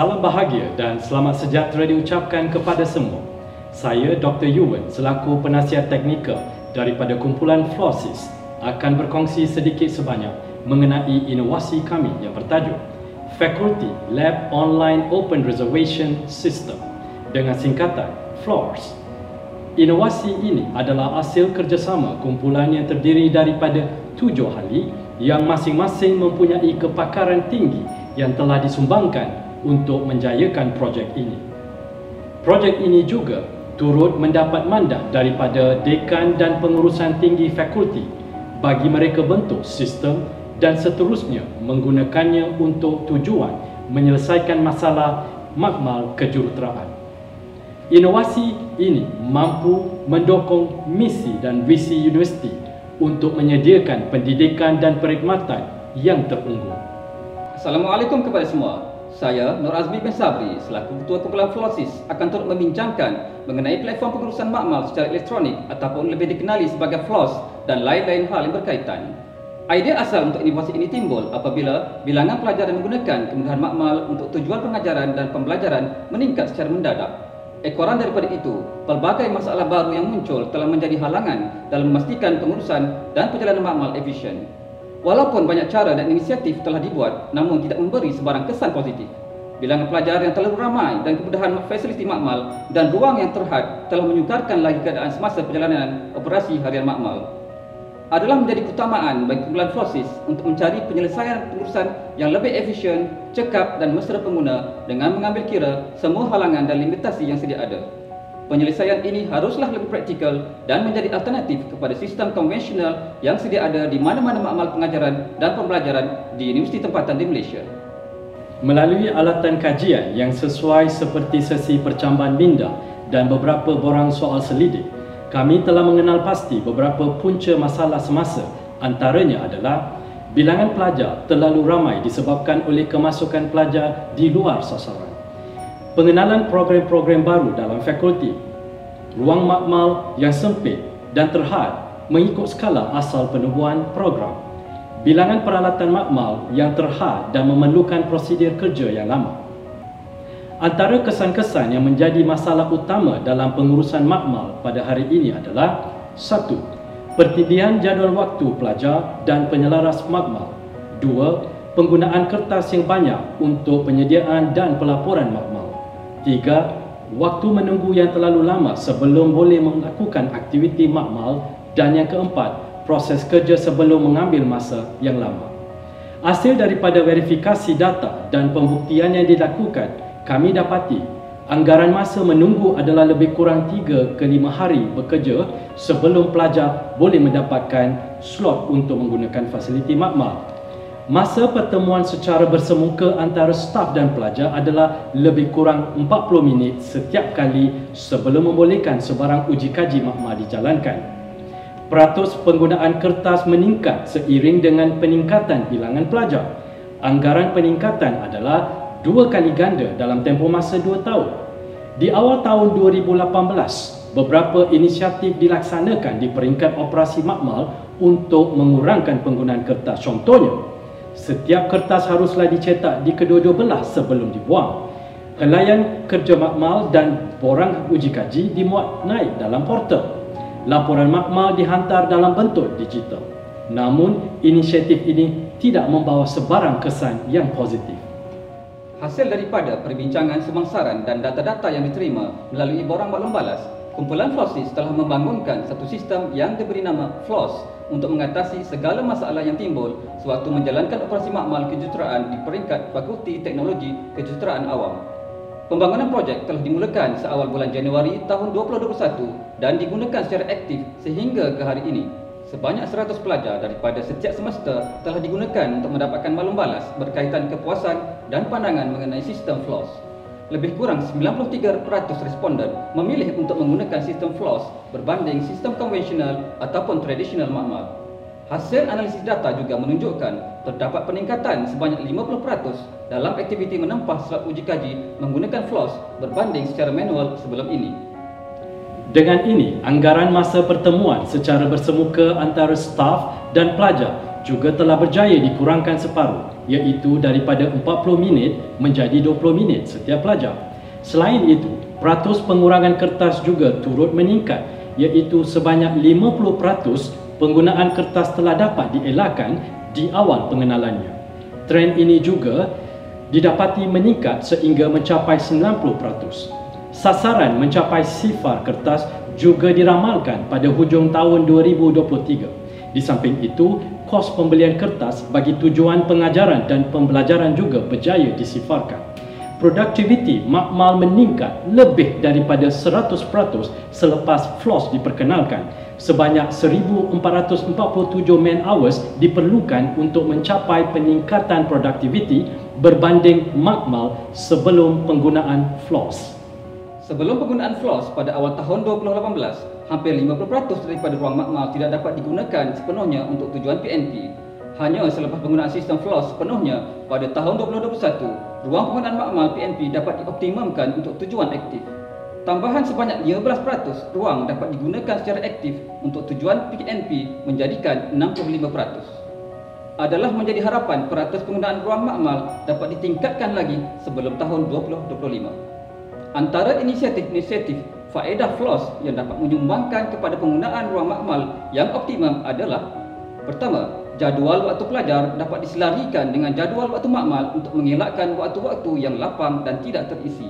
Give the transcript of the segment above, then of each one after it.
Salam bahagia dan selamat sejahtera diucapkan kepada semua. Saya Dr. Yuwen selaku penasihat teknikal daripada kumpulan Flosys akan berkongsi sedikit sebanyak mengenai inovasi kami yang bertajuk Faculty Lab Online Open Reservation System dengan singkatan FLORS. Inovasi ini adalah hasil kerjasama kumpulan yang terdiri daripada 7 ahli yang masing-masing mempunyai kepakaran tinggi yang telah disumbangkan untuk menjayakan projek ini. Projek ini juga turut mendapat mandat daripada dekan dan pengurusan tinggi fakulti bagi mereka bentuk sistem dan seterusnya menggunakannya untuk tujuan menyelesaikan masalah makmal kejuruteraan. Inovasi ini mampu mendukung misi dan visi universiti untuk menyediakan pendidikan dan perkhidmatan yang terunggul. Assalamualaikum kepada semua. Saya Nur Azmi bin Sabri selaku Ketua Kumpulan Flosys akan turut membincangkan mengenai platform pengurusan makmal secara elektronik ataupun lebih dikenali sebagai FLOS dan lain-lain hal yang berkaitan. Idea asal untuk inovasi ini timbul apabila bilangan pelajar yang menggunakan kemudahan makmal untuk tujuan pengajaran dan pembelajaran meningkat secara mendadak. Ekoran daripada itu, pelbagai masalah baru yang muncul telah menjadi halangan dalam memastikan pengurusan dan perjalanan makmal efisien. Walaupun banyak cara dan inisiatif telah dibuat, namun tidak memberi sebarang kesan positif. Bilangan pelajar yang terlalu ramai dan kemudahan fasiliti makmal dan ruang yang terhad telah menyukarkan lagi keadaan semasa perjalanan operasi harian makmal. Adalah menjadi keutamaan bagi kumpulan Flosys untuk mencari penyelesaian pengurusan yang lebih efisien, cekap dan mesra pengguna dengan mengambil kira semua halangan dan limitasi yang sedia ada. Penyelesaian ini haruslah lebih praktikal dan menjadi alternatif kepada sistem konvensional yang sedia ada di mana-mana makmal pengajaran dan pembelajaran di universiti tempatan di Malaysia. Melalui alatan kajian yang sesuai seperti sesi percambahan minda dan beberapa borang soal selidik, kami telah mengenal pasti beberapa punca masalah semasa. Antaranya adalah bilangan pelajar terlalu ramai disebabkan oleh kemasukan pelajar di luar sasaran, pengenalan program-program baru dalam fakulti, ruang makmal yang sempit dan terhad mengikut skala asal penubuhan program, bilangan peralatan makmal yang terhad dan memerlukan prosedur kerja yang lama. Antara kesan-kesan yang menjadi masalah utama dalam pengurusan makmal pada hari ini adalah 1. Pertindihan jadual waktu pelajar dan penyelaras makmal. 2. Penggunaan kertas yang banyak untuk penyediaan dan pelaporan makmal. 3. Waktu menunggu yang terlalu lama sebelum boleh melakukan aktiviti makmal. Dan yang keempat, proses kerja sebelum mengambil masa yang lama. Hasil daripada verifikasi data dan pembuktian yang dilakukan, kami dapati anggaran masa menunggu adalah lebih kurang 3 ke 5 hari bekerja sebelum pelajar boleh mendapatkan slot untuk menggunakan fasiliti makmal. Masa pertemuan secara bersemuka antara staf dan pelajar adalah lebih kurang 40 minit setiap kali sebelum membolehkan sebarang uji kaji makmal dijalankan. Peratus penggunaan kertas meningkat seiring dengan peningkatan bilangan pelajar. Anggaran peningkatan adalah 2 kali ganda dalam tempoh masa 2 tahun. Di awal tahun 2018, beberapa inisiatif dilaksanakan di peringkat operasi makmal untuk mengurangkan penggunaan kertas. Contohnya, setiap kertas haruslah dicetak di kedua-dua belah sebelum dibuang. Helaian kerja makmal dan borang uji kaji dimuat naik dalam portal. Laporan makmal dihantar dalam bentuk digital. Namun, inisiatif ini tidak membawa sebarang kesan yang positif. Hasil daripada perbincangan semangsaran dan data-data yang diterima melalui borang maklum balas, kumpulan Flosys telah membangunkan satu sistem yang diberi nama FLOS untuk mengatasi segala masalah yang timbul sewaktu menjalankan operasi makmal kejuruteraan di peringkat Fakulti Teknologi Kejuruteraan Awam. Pembangunan projek telah dimulakan seawal bulan Januari tahun 2021 dan digunakan secara aktif sehingga ke hari ini. Sebanyak 100 pelajar daripada setiap semester telah digunakan untuk mendapatkan maklum balas berkaitan kepuasan dan pandangan mengenai sistem FLOS. Lebih kurang 93% responden memilih untuk menggunakan sistem FLOS berbanding sistem konvensional ataupun tradisional makmal. Hasil analisis data juga menunjukkan terdapat peningkatan sebanyak 50% dalam aktiviti menempah slot uji kaji menggunakan FLOS berbanding secara manual sebelum ini. Dengan ini, anggaran masa pertemuan secara bersemuka antara staf dan pelajar juga telah berjaya dikurangkan separuh, iaitu daripada 40 minit menjadi 20 minit setiap pelajar. Selain itu, peratus pengurangan kertas juga turut meningkat, iaitu sebanyak 50% penggunaan kertas telah dapat dielakkan di awal pengenalannya. Trend ini juga didapati meningkat sehingga mencapai 90%. Sasaran mencapai sifar kertas juga diramalkan pada hujung tahun 2023. Di samping itu, kos pembelian kertas bagi tujuan pengajaran dan pembelajaran juga berjaya disifarkan. Produktiviti makmal meningkat lebih daripada 100% selepas FLOSS diperkenalkan. Sebanyak 1,447 man hours diperlukan untuk mencapai peningkatan produktiviti berbanding makmal sebelum penggunaan FLOSS. Sebelum penggunaan FLOSS pada awal tahun 2018, hampir 50% daripada ruang makmal tidak dapat digunakan sepenuhnya untuk tujuan PNP. Hanya selepas penggunaan sistem FLOSS sepenuhnya pada tahun 2021, ruang penggunaan makmal PNP dapat dioptimumkan untuk tujuan aktif. Tambahan sebanyak 15% ruang dapat digunakan secara aktif untuk tujuan PNP menjadikan 65%. Adalah menjadi harapan peratus penggunaan ruang makmal dapat ditingkatkan lagi sebelum tahun 2025. Antara inisiatif-inisiatif faedah FLOSS yang dapat menyumbangkan kepada penggunaan ruang makmal yang optimum adalah: pertama, jadual waktu pelajar dapat diselarikan dengan jadual waktu makmal untuk mengelakkan waktu-waktu yang lapang dan tidak terisi.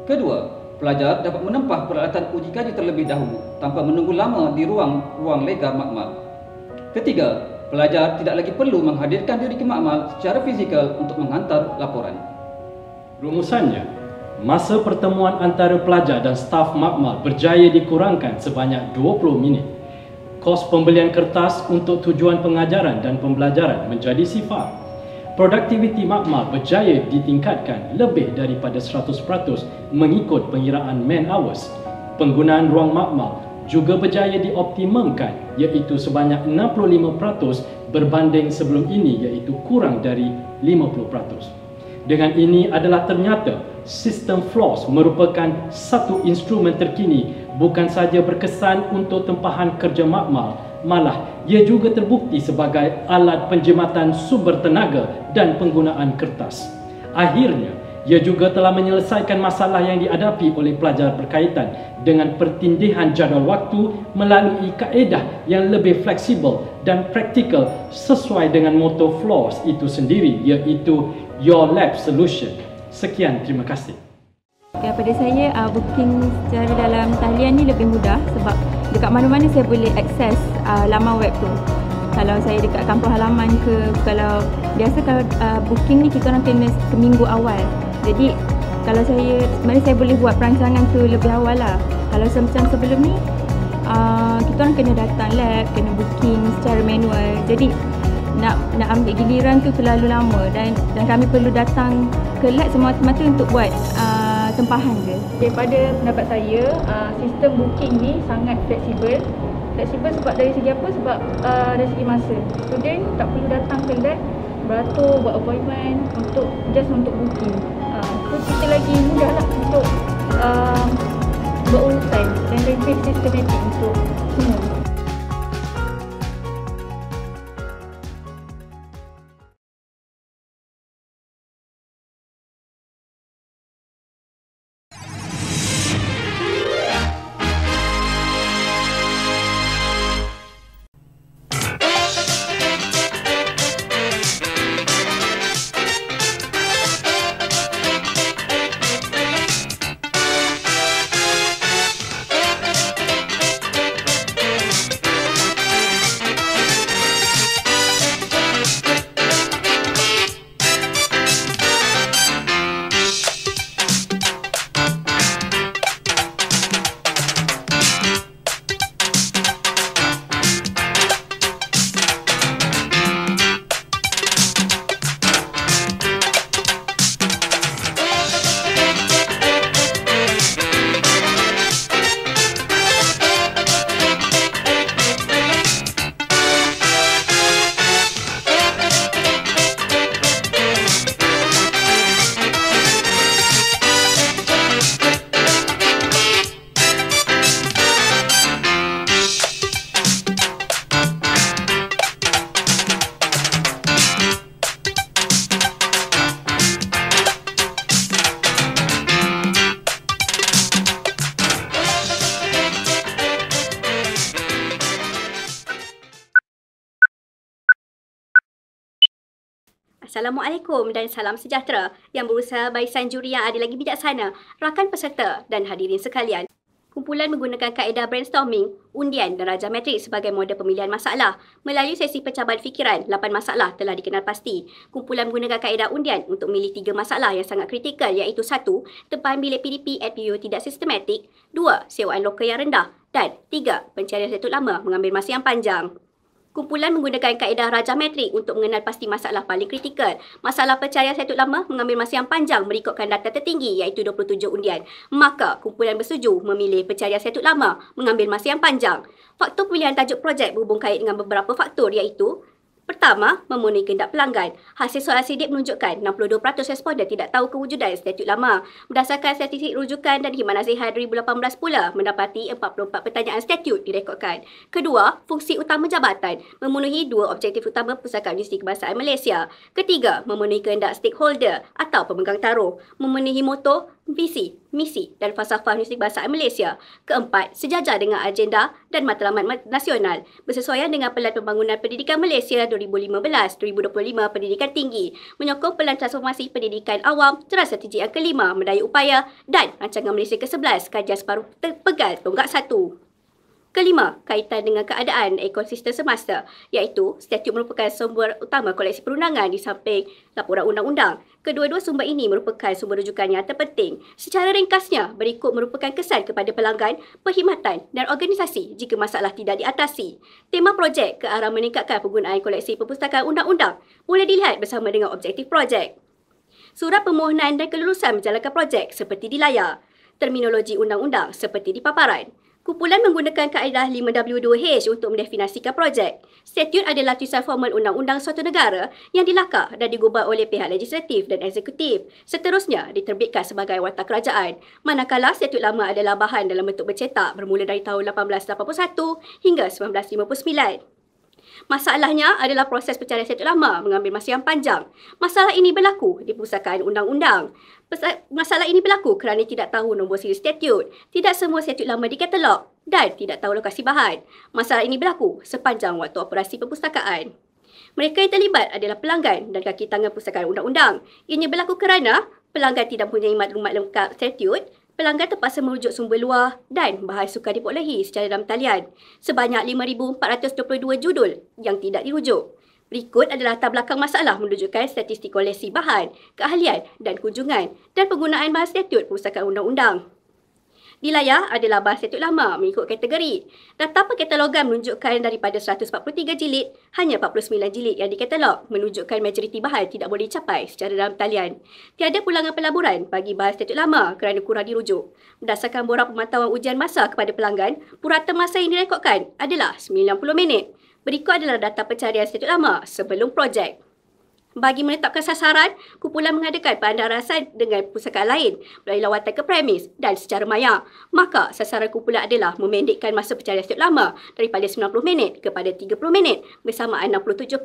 Kedua, pelajar dapat menempah peralatan uji kaji terlebih dahulu tanpa menunggu lama di ruang legar makmal. Ketiga, pelajar tidak lagi perlu menghadirkan diri ke makmal secara fizikal untuk menghantar laporan. Rumusannya, masa pertemuan antara pelajar dan staf makmal berjaya dikurangkan sebanyak 20 minit. Kos pembelian kertas untuk tujuan pengajaran dan pembelajaran menjadi sifar. Produktiviti makmal berjaya ditingkatkan lebih daripada 100% mengikut pengiraan man hours. Penggunaan ruang makmal juga berjaya dioptimumkan, iaitu sebanyak 65% berbanding sebelum ini, iaitu kurang dari 50%. Dengan ini adalah ternyata sistem FLOSS merupakan satu instrumen terkini bukan sahaja berkesan untuk tempahan kerja makmal, malah ia juga terbukti sebagai alat penjimatan sumber tenaga dan penggunaan kertas. Akhirnya, ia juga telah menyelesaikan masalah yang dihadapi oleh pelajar berkaitan dengan pertindihan jadual waktu melalui kaedah yang lebih fleksibel dan praktikal sesuai dengan moto FLOSS itu sendiri, iaitu Your Lab Solution. Sekian, terima kasih. Ya, pada saya booking secara dalam talian ni lebih mudah sebab dekat mana-mana saya boleh akses laman web tu. Kalau saya dekat kampung halaman ke, kalau booking ni kita orang kena seminggu awal. Jadi kalau sebenarnya saya boleh buat perancangan tu lebih awal lah. Kalau macam sebelum ni kita orang kena datang lab, kena booking secara manual. Jadi nak ambil giliran tu terlalu lama dan kami perlu datang ke lab semata-mata untuk buat tempahan je. Daripada pendapat saya, sistem booking ni sangat fleksibel. Fleksibel sebab dari segi apa? Sebab dari segi masa. Student tak perlu datang ke lab beratur, buat appointment untuk booking. So kita lagi mudah lah untuk berurusan dan lebih sistematik untuk semua. Assalamualaikum dan salam sejahtera yang berusaha barisan juri yang ada lagi bijaksana, rakan peserta dan hadirin sekalian. Kumpulan menggunakan kaedah brainstorming, undian dan raja metrik sebagai model pemilihan masalah. Melalui sesi pencabaran fikiran, 8 masalah telah dikenal pasti. Kumpulan menggunakan kaedah undian untuk memilih 3 masalah yang sangat kritikal iaitu 1. Tempahan bilik PDP at PU tidak sistematik, 2. Sewaan lokal yang rendah dan 3. Pencarian status lama mengambil masa yang panjang. Kumpulan menggunakan kaedah raja metrik untuk mengenal pasti masalah paling kritikal. Masalah pencarian status lama mengambil masa yang panjang merekodkan data tertinggi iaitu 27 undian. Maka kumpulan bersetuju memilih pencarian status lama mengambil masa yang panjang. Faktor pemilihan tajuk projek berhubung kait dengan beberapa faktor iaitu: pertama, memenuhi kehendak pelanggan. Hasil soalan sidik menunjukkan 62% responden tidak tahu kewujudan statut lama. Berdasarkan statistik rujukan dan khidmat nasihat 2018 pula, mendapati 44 pertanyaan statut direkodkan. Kedua, fungsi utama jabatan. Memenuhi 2 objektif utama Pusakaan Universiti Kebangsaan Malaysia. Ketiga, memenuhi kehendak stakeholder atau pemegang taruh. Memenuhi moto, visi, misi dan falsafah Universiti Kebangsaan Malaysia. Keempat, sejajar dengan agenda dan matlamat nasional. Bersesuaian dengan Pelan Pembangunan Pendidikan Malaysia 2015-2025 Pendidikan Tinggi. Menyokong pelan transformasi pendidikan awam, Jeras Strategi yang kelima, Mendaya Upaya dan Rancangan Malaysia ke-11, Kajian Separuh Pegal Tonggak 1. Kelima, kaitan dengan keadaan ekosistem semasa, iaitu statut merupakan sumber utama koleksi perundangan di samping laporan undang-undang. Kedua-dua sumber ini merupakan sumber rujukan yang terpenting. Secara ringkasnya, berikut merupakan kesan kepada pelanggan, perkhidmatan dan organisasi jika masalah tidak diatasi. Tema projek ke arah meningkatkan penggunaan koleksi perpustakaan undang-undang boleh dilihat bersama dengan objektif projek. Surat permohonan dan kelulusan menjalankan projek seperti di layar. Terminologi undang-undang seperti di paparan. Kumpulan menggunakan kaedah 5W2H untuk mendefinisikan projek. Statut adalah tulisan formal undang-undang suatu negara yang dilakar dan digubah oleh pihak legislatif dan eksekutif. Seterusnya diterbitkan sebagai watak kerajaan. Manakala statut lama adalah bahan dalam bentuk bercetak bermula dari tahun 1881 hingga 1959. Masalahnya adalah proses pencarian statut lama mengambil masa yang panjang. Masalah ini berlaku di Pusakaan Undang-Undang. Masalah ini berlaku kerana tidak tahu nombor siri statut, tidak semua statut lama dikatalog dan tidak tahu lokasi bahan. Masalah ini berlaku sepanjang waktu operasi perpustakaan. Mereka yang terlibat adalah pelanggan dan kaki tangan Pusakaan Undang-Undang. Ianya berlaku kerana pelanggan tidak mempunyai maklumat lengkap statut, pelanggan terpaksa merujuk sumber luar dan bahan sukar diperolehi secara dalam talian. Sebanyak 5,422 judul yang tidak dirujuk. Berikut adalah latar belakang masalah menunjukkan statistik koleksi bahan, keahlian dan kunjungan dan penggunaan bahan statut Pusakaan Undang-Undang. Di layar adalah bahan statut lama mengikut kategori. Data perkatalogan menunjukkan daripada 143 jilid, hanya 49 jilid yang dikatalog menunjukkan majoriti bahan tidak boleh dicapai secara dalam talian. Tiada pulangan pelaburan bagi bahan statut lama kerana kurang dirujuk. Berdasarkan borang pemantauan ujian masa kepada pelanggan, purata masa yang direkodkan adalah 90 minit. Berikut adalah data pencarian statut lama sebelum projek. Bagi menetapkan sasaran, kumpulan mengadakan pandarasan dengan pusakaan lain melalui lawatan ke premis dan secara maya. Maka sasaran kumpulan adalah memendekkan masa pencarian statut lama daripada 90 minit kepada 30 minit bersamaan 67%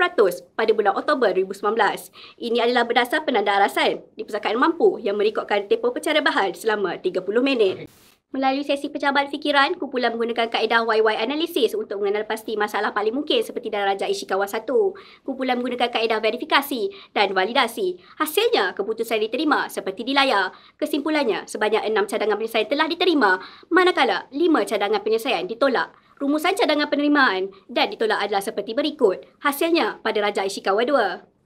pada bulan Oktober 2019. Ini adalah berdasar penandarasan di pusakaan mampu yang merekodkan tempoh pencarian bahan selama 30 minit. Melalui sesi pencabaran fikiran, kumpulan menggunakan kaedah YY analisis untuk mengenal pasti masalah paling mungkin seperti dalam Raja Ishikawa 1. Kumpulan menggunakan kaedah verifikasi dan validasi. Hasilnya, keputusan diterima seperti di layar. Kesimpulannya, sebanyak 6 cadangan penyelesaian telah diterima, manakala 5 cadangan penyelesaian ditolak. Rumusan cadangan penerimaan dan ditolak adalah seperti berikut. Hasilnya pada Raja Ishikawa 2.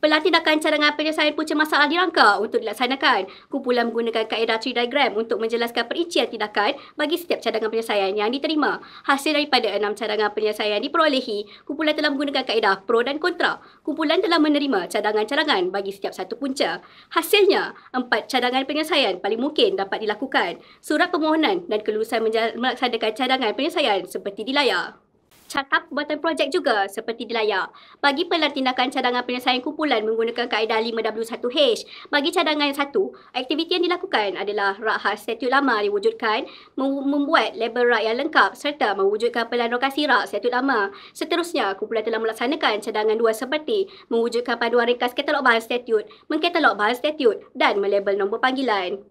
Tindakan cadangan penyelesaian punca masalah dirangka untuk dilaksanakan. Kumpulan menggunakan kaedah tree diagram untuk menjelaskan perincian tindakan bagi setiap cadangan penyelesaian yang diterima. Hasil daripada 6 cadangan penyelesaian diperolehi, kumpulan telah menggunakan kaedah pro dan kontra. Kumpulan telah menerima cadangan-cadangan bagi setiap satu punca. Hasilnya, 4 cadangan penyelesaian paling mungkin dapat dilakukan. Surat permohonan dan kelulusan melaksanakan cadangan penyelesaian seperti di layar. Carta pembuatan projek juga seperti di layar. Bagi tindakan cadangan penyelesaian kumpulan menggunakan kaedah 5W1H. Bagi cadangan yang 1, aktiviti yang dilakukan adalah rak khas statut lama diwujudkan, membuat label rak yang lengkap serta mewujudkan pelan lokasi rak statut lama. Seterusnya, kumpulan telah melaksanakan cadangan 2 seperti mewujudkan panduan ringkas katalog bahan statut, mengkatalog bahan statut dan melabel nombor panggilan.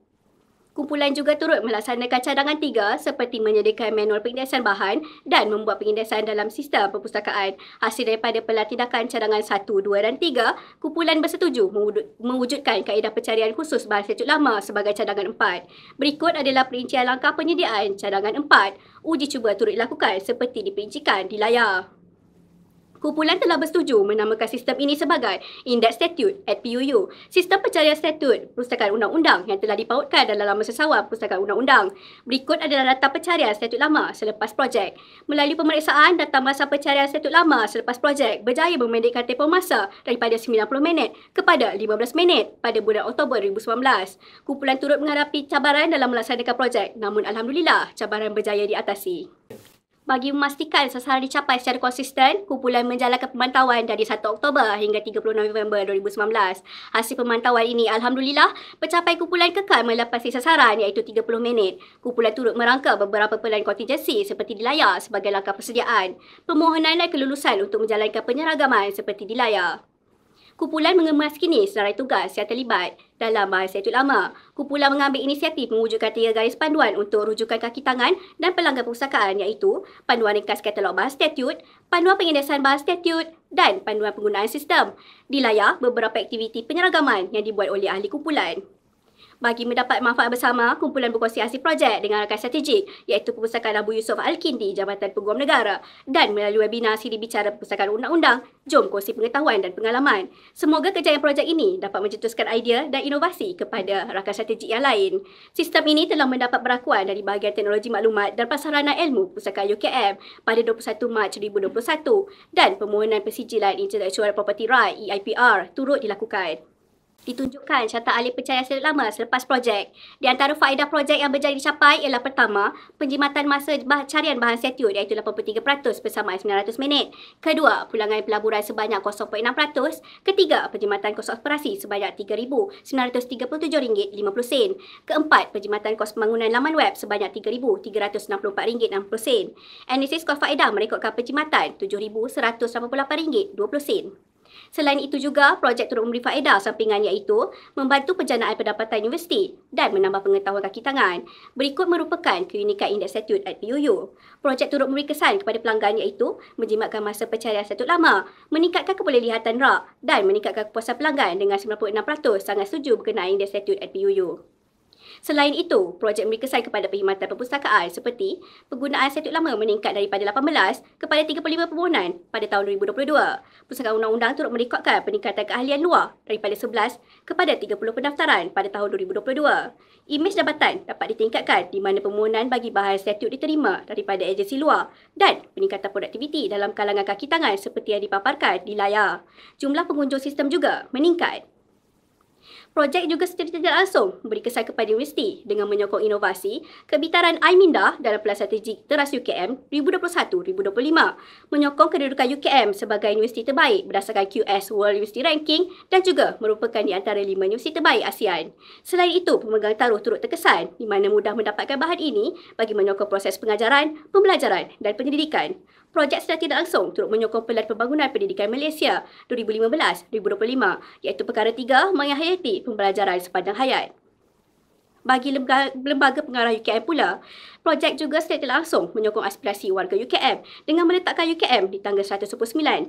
Kumpulan juga turut melaksanakan cadangan 3 seperti menyediakan manual pengindeksan bahan dan membuat pengindeksan dalam sistem perpustakaan. Hasil daripada pelantikan cadangan 1, 2 dan 3, kumpulan bersetuju mewujudkan kaedah pencarian khusus bahan statut lama sebagai cadangan 4. Berikut adalah perincian langkah penyediaan cadangan 4. Uji cuba turut dilakukan seperti diperincikan di layar. Kumpulan telah bersetuju menamakan sistem ini sebagai Index Statute at PUU, sistem pencarian statut Perpustakaan Undang-Undang yang telah dipautkan dalam Laman Sesawan Perpustakaan Undang-Undang. Berikut adalah data pencarian statut lama selepas projek. Melalui pemeriksaan, data masa pencarian statut lama selepas projek berjaya memendekkan tempoh masa daripada 90 minit kepada 15 minit pada bulan Oktober 2019. Kumpulan turut menghadapi cabaran dalam melaksanakan projek, namun alhamdulillah cabaran berjaya diatasi. Bagi memastikan sasaran dicapai secara konsisten, kumpulan menjalankan pemantauan dari 1 Oktober hingga 30 November 2019. Hasil pemantauan ini alhamdulillah pencapai kumpulan kekal melepasi sasaran iaitu 30 minit. Kumpulan turut merangka beberapa pelan kontingensi seperti di layar sebagai langkah persediaan. Permohonan dan kelulusan untuk menjalankan penyeragaman seperti di layar. Kumpulan mengemas kini senarai tugas yang terlibat dalam bahan statut lama. Kumpulan mengambil inisiatif mewujudkan 3 garis panduan untuk rujukan kaki tangan dan pelanggan perpustakaan iaitu panduan ringkas katalog bahan statut, panduan pengindeksan bahan statut dan panduan penggunaan sistem. Di layar, beberapa aktiviti penyeragaman yang dibuat oleh ahli kumpulan. Bagi mendapat manfaat bersama, kumpulan berkongsi hasil projek dengan rakan strategik iaitu Perpustakaan Abu Yusuf Al-Kindi, Jabatan Peguam Negara dan melalui webinar siri bicara Perpustakaan Undang-Undang, jom kongsi pengetahuan dan pengalaman. Semoga kejayaan projek ini dapat mencetuskan idea dan inovasi kepada rakan strategik yang lain. Sistem ini telah mendapat perakuan dari bahagian teknologi maklumat dan prasarana ilmu Perpustakaan UKM pada 21 Mac 2021 dan permohonan pensijilan Intellectual Property Right (EIPR) turut dilakukan. Ditunjukkan carta ahli pencarian statut lama selepas projek. Di antara faedah projek yang berjaya dicapai ialah pertama, penjimatan masa carian bahan statut iaitu 83% bersamaan 900 minit. Kedua, pulangan pelaburan sebanyak 0.6%. Ketiga, penjimatan kos operasi sebanyak RM3,937.50. Keempat, penjimatan kos pembangunan laman web sebanyak RM3,364.60. Analisis kos faedah merekodkan penjimatan RM7,188.20. Selain itu juga, projek turut memberi faedah sampingan iaitu membantu penjanaan pendapatan universiti dan menambah pengetahuan kaki tangan. Berikut merupakan keunikan Index Statute at PUU. Projek turut memberi kesan kepada pelanggan iaitu menjimatkan masa pencarian statut lama, meningkatkan kebolehlihatan rak dan meningkatkan kepuasan pelanggan dengan 96% sangat setuju berkenaan Index Statute at PUU. Selain itu, projek memberi kesan kepada perkhidmatan perpustakaan seperti penggunaan statut lama meningkat daripada 18 kepada 35 permohonan pada tahun 2022. Perpustakaan Undang-Undang turut merekodkan peningkatan keahlian luar daripada 11 kepada 30 pendaftaran pada tahun 2022. Imej jabatan dapat ditingkatkan di mana permohonan bagi bahan statut diterima daripada agensi luar dan peningkatan produktiviti dalam kalangan kaki tangan seperti yang dipaparkan di layar. Jumlah pengunjung sistem juga meningkat. Projek juga secara tidak langsung memberi kesan kepada universiti dengan menyokong inovasi kebitaran iMinda dalam Pelan Strategik Teras UKM 2021-2025, menyokong kedudukan UKM sebagai universiti terbaik berdasarkan QS World University Ranking dan juga merupakan di antara 5 universiti terbaik ASEAN. Selain itu, pemegang taruh turut terkesan di mana mudah mendapatkan bahan ini bagi menyokong proses pengajaran, pembelajaran dan penyelidikan. Projek secara tidak langsung turut menyokong Pelan Pembangunan Pendidikan Malaysia 2015-2025 iaitu perkara 3 menghayati pembelajaran sepanjang hayat. Bagi lembaga pengarah UKM pula, projek juga secara tidak langsung menyokong aspirasi warga UKM dengan meletakkan UKM di tangga 119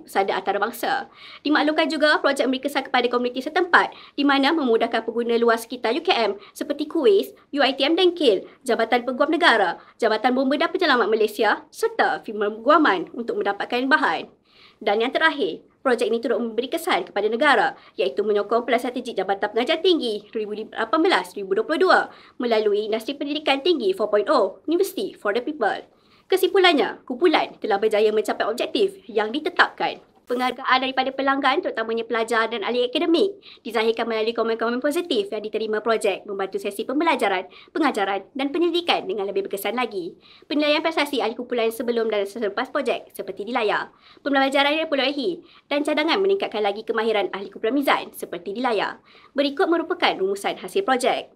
Persada Antarabangsa. Dimaklumkan juga projek memberi kesan kepada komuniti setempat di mana memudahkan pengguna luar sekitar UKM seperti KUIS, UiTM Dengkil, Jabatan Peguam Negara, Jabatan Bomba dan Penyelamat Malaysia serta firma guaman untuk mendapatkan bahan. Dan yang terakhir, projek ini turut memberi kesan kepada negara iaitu menyokong Pelan Strategik Jabatan Pengajian Tinggi 2018-2022 melalui Industri Pendidikan Tinggi 4.0 University for the People. Kesimpulannya, kumpulan telah berjaya mencapai objektif yang ditetapkan. Penghargaan daripada pelanggan terutamanya pelajar dan ahli akademik dizahirkan melalui komen-komen positif yang diterima projek membantu sesi pembelajaran, pengajaran dan penyelidikan dengan lebih berkesan lagi. Penilaian prestasi ahli kumpulan sebelum dan selepas projek seperti di layar. Pembelajaran yang diperolehi dan cadangan meningkatkan lagi kemahiran ahli kumpulan mizan seperti di layar. Berikut merupakan rumusan hasil projek.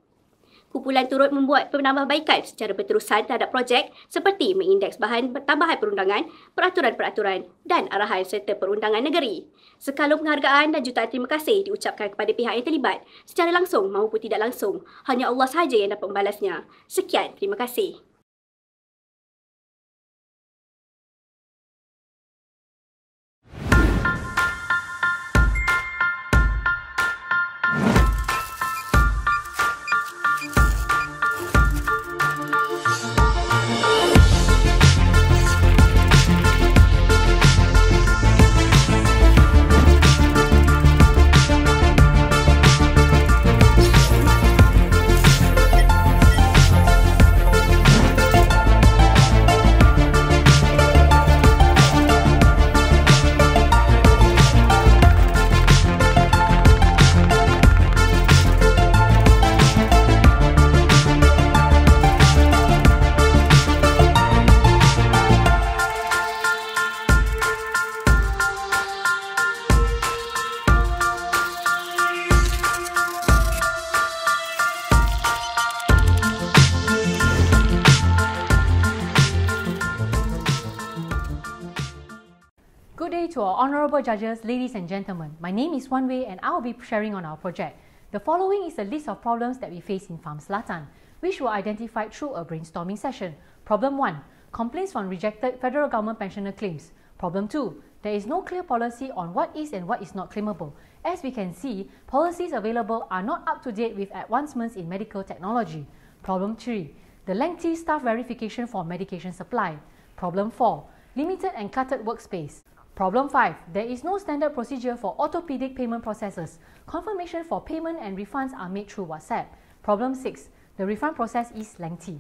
Kumpulan turut membuat penambahbaikan secara berterusan terhadap projek seperti mengindeks bahan tambahan perundangan, peraturan-peraturan dan arahan serta perundangan negeri. Sekalum penghargaan dan jutaan terima kasih diucapkan kepada pihak yang terlibat secara langsung maupun tidak langsung. Hanya Allah sahaja yang dapat membalasnya. Sekian, terima kasih. Good day to our honourable judges, ladies and gentlemen. My name is Wan Wei and I will be sharing on our project. The following is a list of problems that we face in Farm Selatan, which were identified through a brainstorming session. Problem 1. Complaints from rejected federal government pensioner claims. Problem 2. There is no clear policy on what is and what is not claimable. As we can see, policies available are not up to date with advancements in medical technology. Problem 3. The lengthy staff verification for medication supply. Problem 4. Limited and cluttered workspace. Problem 5. There is no standard procedure for orthopedic payment processes. Confirmation for payment and refunds are made through WhatsApp. Problem 6. The refund process is lengthy.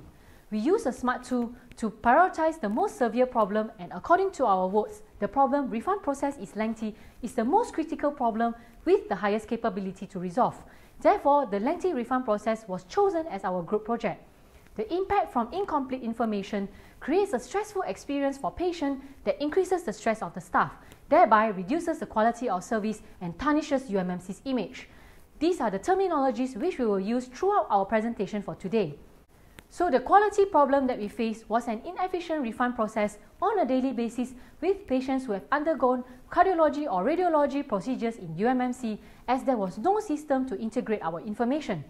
We use a smart tool to prioritize the most severe problem, and according to our votes, the problem refund process is lengthy is the most critical problem with the highest capability to resolve. Therefore, the lengthy refund process was chosen as our group project. The impact from incomplete information creates a stressful experience for patients that increases the stress of the staff, thereby reduces the quality of service and tarnishes UMMC's image. These are the terminologies which we will use throughout our presentation for today. So the quality problem that we faced was an inefficient refund process on a daily basis with patients who have undergone cardiology or radiology procedures in UMMC, as there was no system to integrate our information.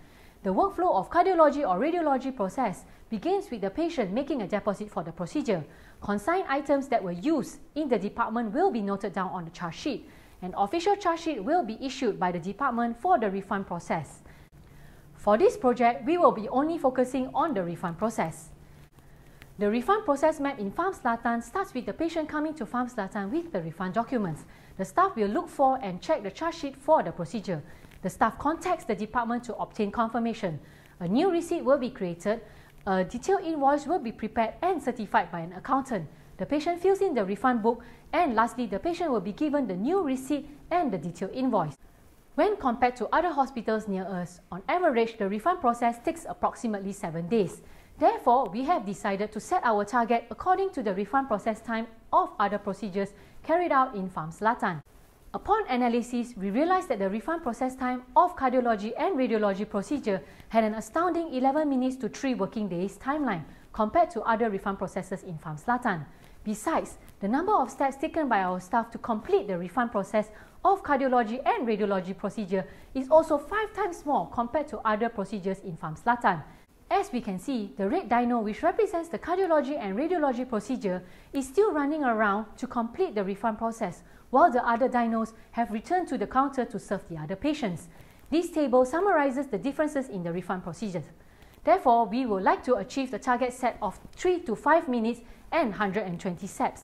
The workflow of cardiology or radiology process begins with the patient making a deposit for the procedure. Consigned items that were used in the department will be noted down on the charge sheet. An official charge sheet will be issued by the department for the refund process. For this project, we will be only focusing on the refund process. The refund process map in Farm Selatan starts with the patient coming to Farm Selatan with the refund documents. The staff will look for and check the charge sheet for the procedure. The staff contacts the department to obtain confirmation. A new receipt will be created. A detailed invoice will be prepared and certified by an accountant. The patient fills in the refund book, and lastly, the patient will be given the new receipt and the detailed invoice. When compared to other hospitals near us, on average, the refund process takes approximately 7 days. Therefore, we have decided to set our target according to the refund process time of other procedures carried out in Farm Selatan. Upon analysis, we realized that the refund process time of cardiology and radiology procedure had an astounding 11 minutes to 3 working days timeline compared to other refund processes in Farm Selatan. Besides, the number of steps taken by our staff to complete the refund process of cardiology and radiology procedure is also 5 times more compared to other procedures in Farm Selatan. As we can see, the red dino, which represents the cardiology and radiology procedure, is still running around to complete the refund process, while the other dinos have returned to the counter to serve the other patients. This table summarizes the differences in the refund procedures. Therefore, we would like to achieve the target set of 3 to 5 minutes and 120 steps.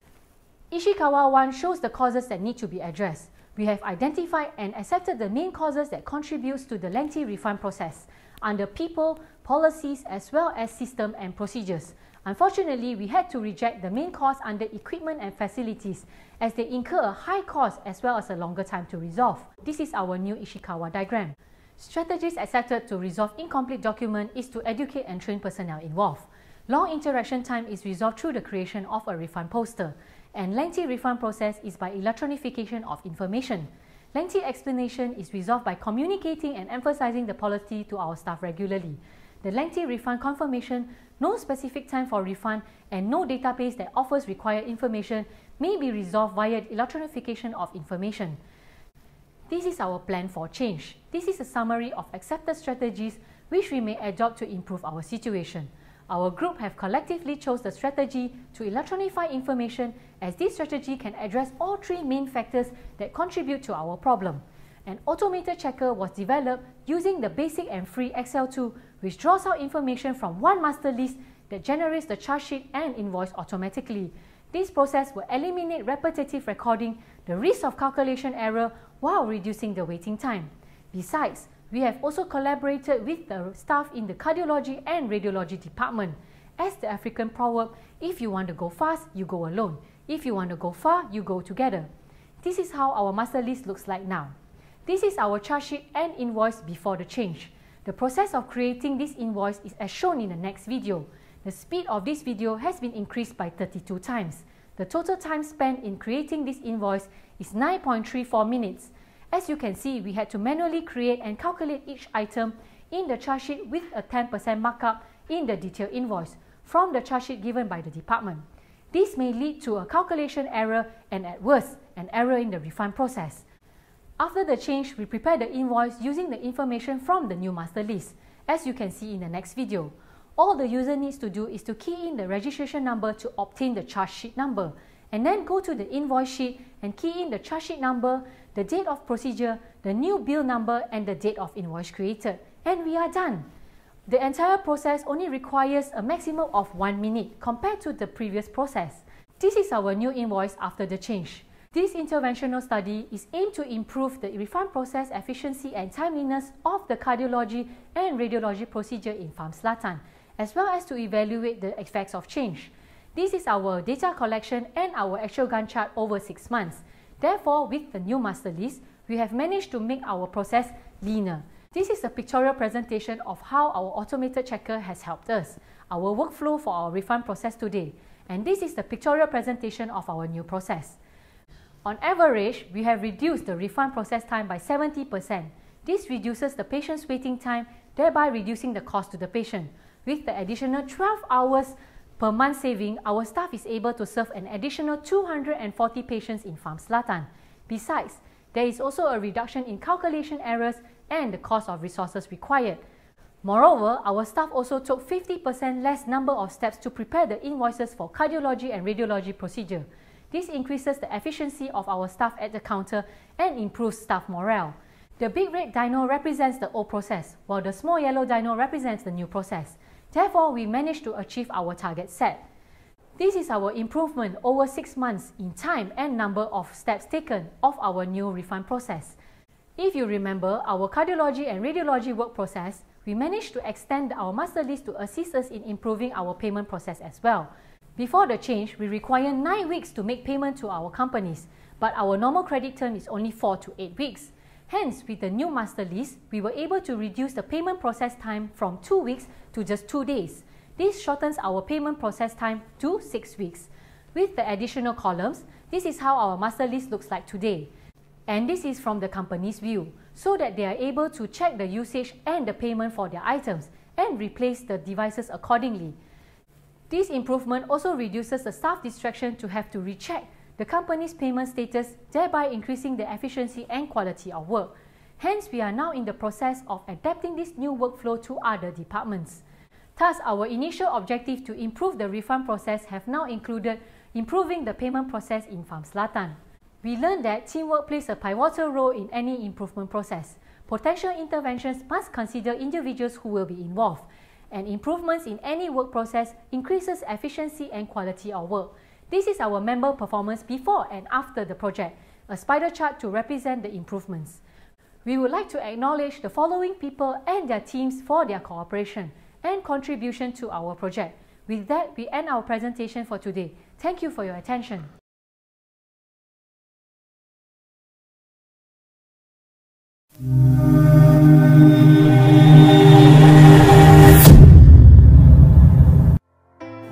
Ishikawa 1 shows the causes that need to be addressed. We have identified and accepted the main causes that contributes to the lengthy refund process under people, policies, as well as system and procedures. Unfortunately, we had to reject the main cause under equipment and facilities, as they incur a high cost as well as a longer time to resolve. This is our new Ishikawa diagram. Strategies accepted to resolve incomplete document is to educate and train personnel involved. Long interaction time is resolved through the creation of a refund poster, and lengthy refund process is by electronification of information. Lengthy explanation is resolved by communicating and emphasizing the policy to our staff regularly. the lengthy refund confirmation, no specific time for refund, and no database that offers required information may be resolved via electronification of information. This is our plan for change. This is a summary of accepted strategies which we may adopt to improve our situation. Our group have collectively chose the strategy to electronify information, as this strategy can address all three main factors that contribute to our problem. An automated checker was developed using the basic and free Excel tool, which draws out information from one master list that generates the charge sheet and invoice automatically. This process will eliminate repetitive recording, the risk of calculation error, while reducing the waiting time. Besides, we have also collaborated with the staff in the cardiology and radiology department. As the African proverb, if you want to go fast, you go alone. If you want to go far, you go together. This is how our master list looks like now. This is our charge sheet and invoice before the change. The process of creating this invoice is as shown in the next video. The speed of this video has been increased by 32 times. The total time spent in creating this invoice is 9.34 minutes. As you can see, we had to manually create and calculate each item in the charge sheet with a 10% markup in the detailed invoice from the charge sheet given by the department. This may lead to a calculation error and, at worst, an error in the refund process. After the change, we prepare the invoice using the information from the new master list, as you can see in the next video. All the user needs to do is to key in the registration number to obtain the charge sheet number, and then go to the invoice sheet and key in the charge sheet number, the date of procedure, the new bill number, and the date of invoice created. And we are done. The entire process only requires a maximum of 1 minute compared to the previous process. This is our new invoice after the change. This interventional study is aimed to improve the refund process efficiency and timeliness of the cardiology and radiology procedure in Farm Selatan, as well as to evaluate the effects of change. This is our data collection and our actual Gantt chart over 6 months. Therefore, with the new master list, we have managed to make our process leaner. This is a pictorial presentation of how our automated checker has helped us, our workflow for our refund process today. And this is the pictorial presentation of our new process. On average, we have reduced the refund process time by 70%. This reduces the patient's waiting time, thereby reducing the cost to the patient. With the additional 12 hours per month saving, our staff is able to serve an additional 240 patients in Farm Selatan. Besides, there is also a reduction in calculation errors and the cost of resources required. Moreover, our staff also took 50% less number of steps to prepare the invoices for cardiology and radiology procedure. This increases the efficiency of our staff at the counter and improves staff morale. The big red dino represents the old process, while the small yellow dino represents the new process. Therefore, we managed to achieve our target set. This is our improvement over 6 months in time and number of steps taken of our new refund process. If you remember our cardiology and radiology work process, we managed to extend our master list to assist us in improving our payment process as well. Before the change, we require 9 weeks to make payment to our companies, but our normal credit term is only 4 to 8 weeks. Hence, with the new master list, we were able to reduce the payment process time from 2 weeks to just 2 days. This shortens our payment process time to 6 weeks. With the additional columns, this is how our master list looks like today. And this is from the company's view, so that they are able to check the usage and the payment for their items and replace the devices accordingly. This improvement also reduces the staff distraction to have to recheck the company's payment status, thereby increasing the efficiency and quality of work. Hence, we are now in the process of adapting this new workflow to other departments. Thus, our initial objective to improve the refund process have now included improving the payment process in Farm Selatan. We learned that teamwork plays a pivotal role in any improvement process. Potential interventions must consider individuals who will be involved, and improvements in any work process increases efficiency and quality of work. This is our member performance before and after the project, a spider chart to represent the improvements. We would like to acknowledge the following people and their teams for their cooperation and contribution to our project. With that, we end our presentation for today. Thank you for your attention.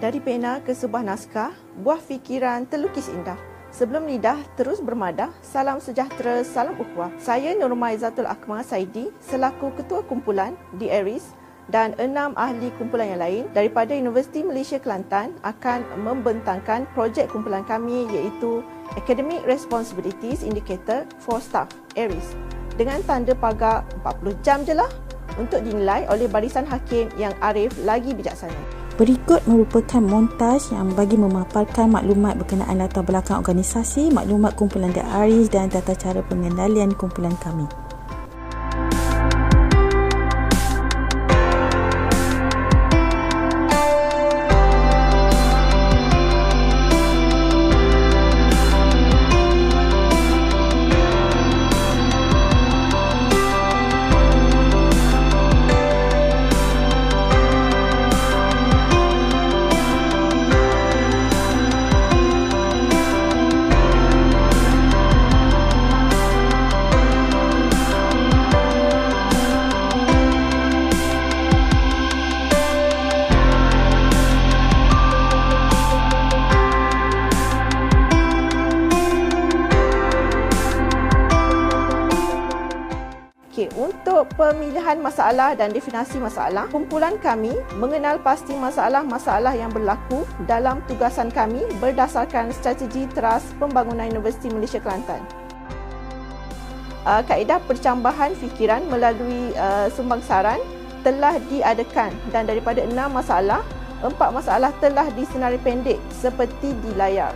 Dari pena ke sebuah naskah, buah fikiran terlukis indah. Sebelum lidah terus bermadah, salam sejahtera, salam ukhuwah. Saya Nur Maizatul Akmal Saidi selaku Ketua Kumpulan di ARIS dan 6 ahli kumpulan yang lain daripada Universiti Malaysia Kelantan akan membentangkan projek kumpulan kami iaitu Academic Responsibilities Indicator for Staff, ARIS, dengan tanda pagar 40 jam je lah untuk dinilai oleh barisan hakim yang arif lagi bijaksana. Berikut merupakan montaj yang bagi memaparkan maklumat berkenaan latar belakang organisasi, maklumat kumpulan The ARIS dan tata cara pengendalian kumpulan kami. Untuk pemilihan masalah dan definasi masalah, kumpulan kami mengenal pasti masalah-masalah yang berlaku dalam tugasan kami berdasarkan strategi teras pembangunan Universiti Malaysia Kelantan. Kaedah percambahan fikiran melalui sumbangsaran telah diadakan dan daripada 6 masalah, 4 masalah telah disenari pendek seperti di layar.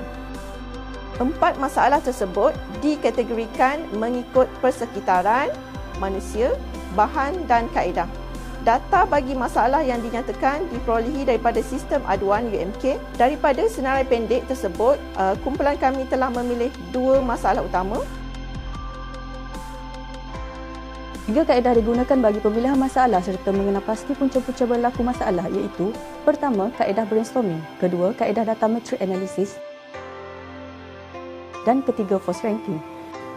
4 masalah tersebut dikategorikan mengikut persekitaran, manusia, bahan dan kaedah. Data bagi masalah yang dinyatakan diperolehi daripada sistem aduan UMK. Daripada senarai pendek tersebut, kumpulan kami telah memilih 2 masalah utama. 3 kaedah digunakan bagi pemilihan masalah serta mengenal pasti punca-punca berlaku masalah iaitu: pertama, kaedah brainstorming; kedua, kaedah data matrix analysis; dan ketiga, force ranking.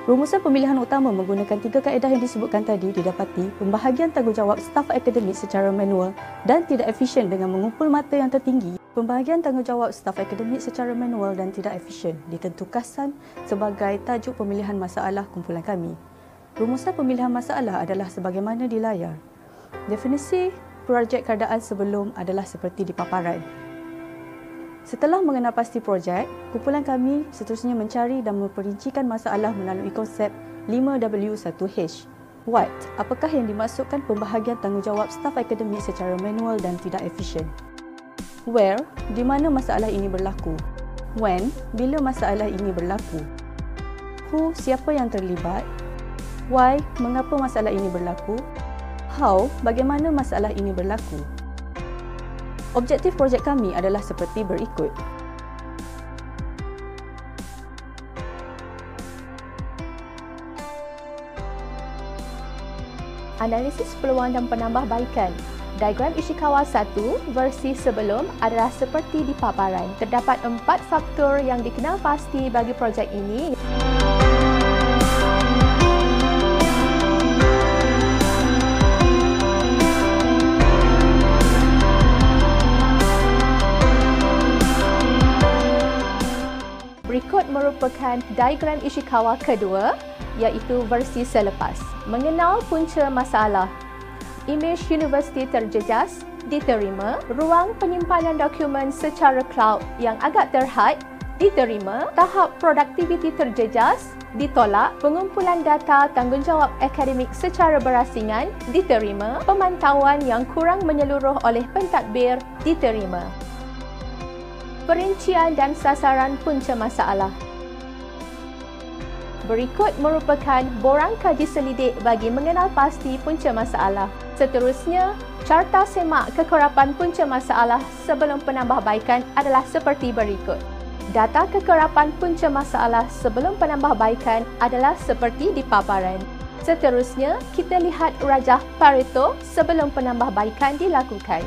Rumusan pemilihan utama menggunakan 3 kaedah yang disebutkan tadi didapati pembahagian tanggungjawab staf akademik secara manual dan tidak efisien dengan mengumpul mata yang tertinggi. Pembahagian tanggungjawab staf akademik secara manual dan tidak efisien ditentukan sebagai tajuk pemilihan masalah kumpulan kami. Rumusan pemilihan masalah adalah sebagaimana di layar. Definisi projek keadaan sebelum adalah seperti di paparan. Setelah mengenal pasti projek, kumpulan kami seterusnya mencari dan memperincikan masalah melalui konsep 5W1H. What? Apakah yang dimaksudkan pembahagian tanggungjawab staf akademik secara manual dan tidak efisien? Where? Di mana masalah ini berlaku? When? Bila masalah ini berlaku? Who? Siapa yang terlibat? Why? Mengapa masalah ini berlaku? How? Bagaimana masalah ini berlaku? Objektif projek kami adalah seperti berikut. Analisis peluang dan penambahbaikan. Diagram Ishikawa 1 versi sebelum adalah seperti di paparan. Terdapat 4 faktor yang dikenal pasti bagi projek ini. Berikut merupakan diagram Ishikawa kedua, iaitu versi selepas. Mengenal punca masalah. Imej universiti terjejas, diterima. Ruang penyimpanan dokumen secara cloud yang agak terhad, diterima. Tahap produktiviti terjejas, ditolak. Pengumpulan data tanggungjawab akademik secara berasingan, diterima. Pemantauan yang kurang menyeluruh oleh pentadbir, diterima. Perincian dan sasaran punca masalah. Berikut merupakan borang kaji selidik bagi mengenal pasti punca masalah. Seterusnya, carta semak kekerapan punca masalah sebelum penambahbaikan adalah seperti berikut. Data kekerapan punca masalah sebelum penambahbaikan adalah seperti di paparan. Seterusnya, kita lihat rajah Pareto sebelum penambahbaikan dilakukan.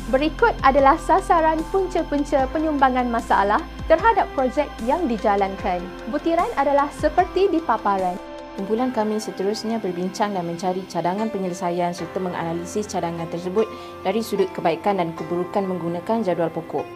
Berikut adalah sasaran punca-punca penyumbangan masalah terhadap projek yang dijalankan. Butiran adalah seperti di paparan. Kumpulan kami seterusnya berbincang dan mencari cadangan penyelesaian serta menganalisis cadangan tersebut dari sudut kebaikan dan keburukan menggunakan jadual pokok.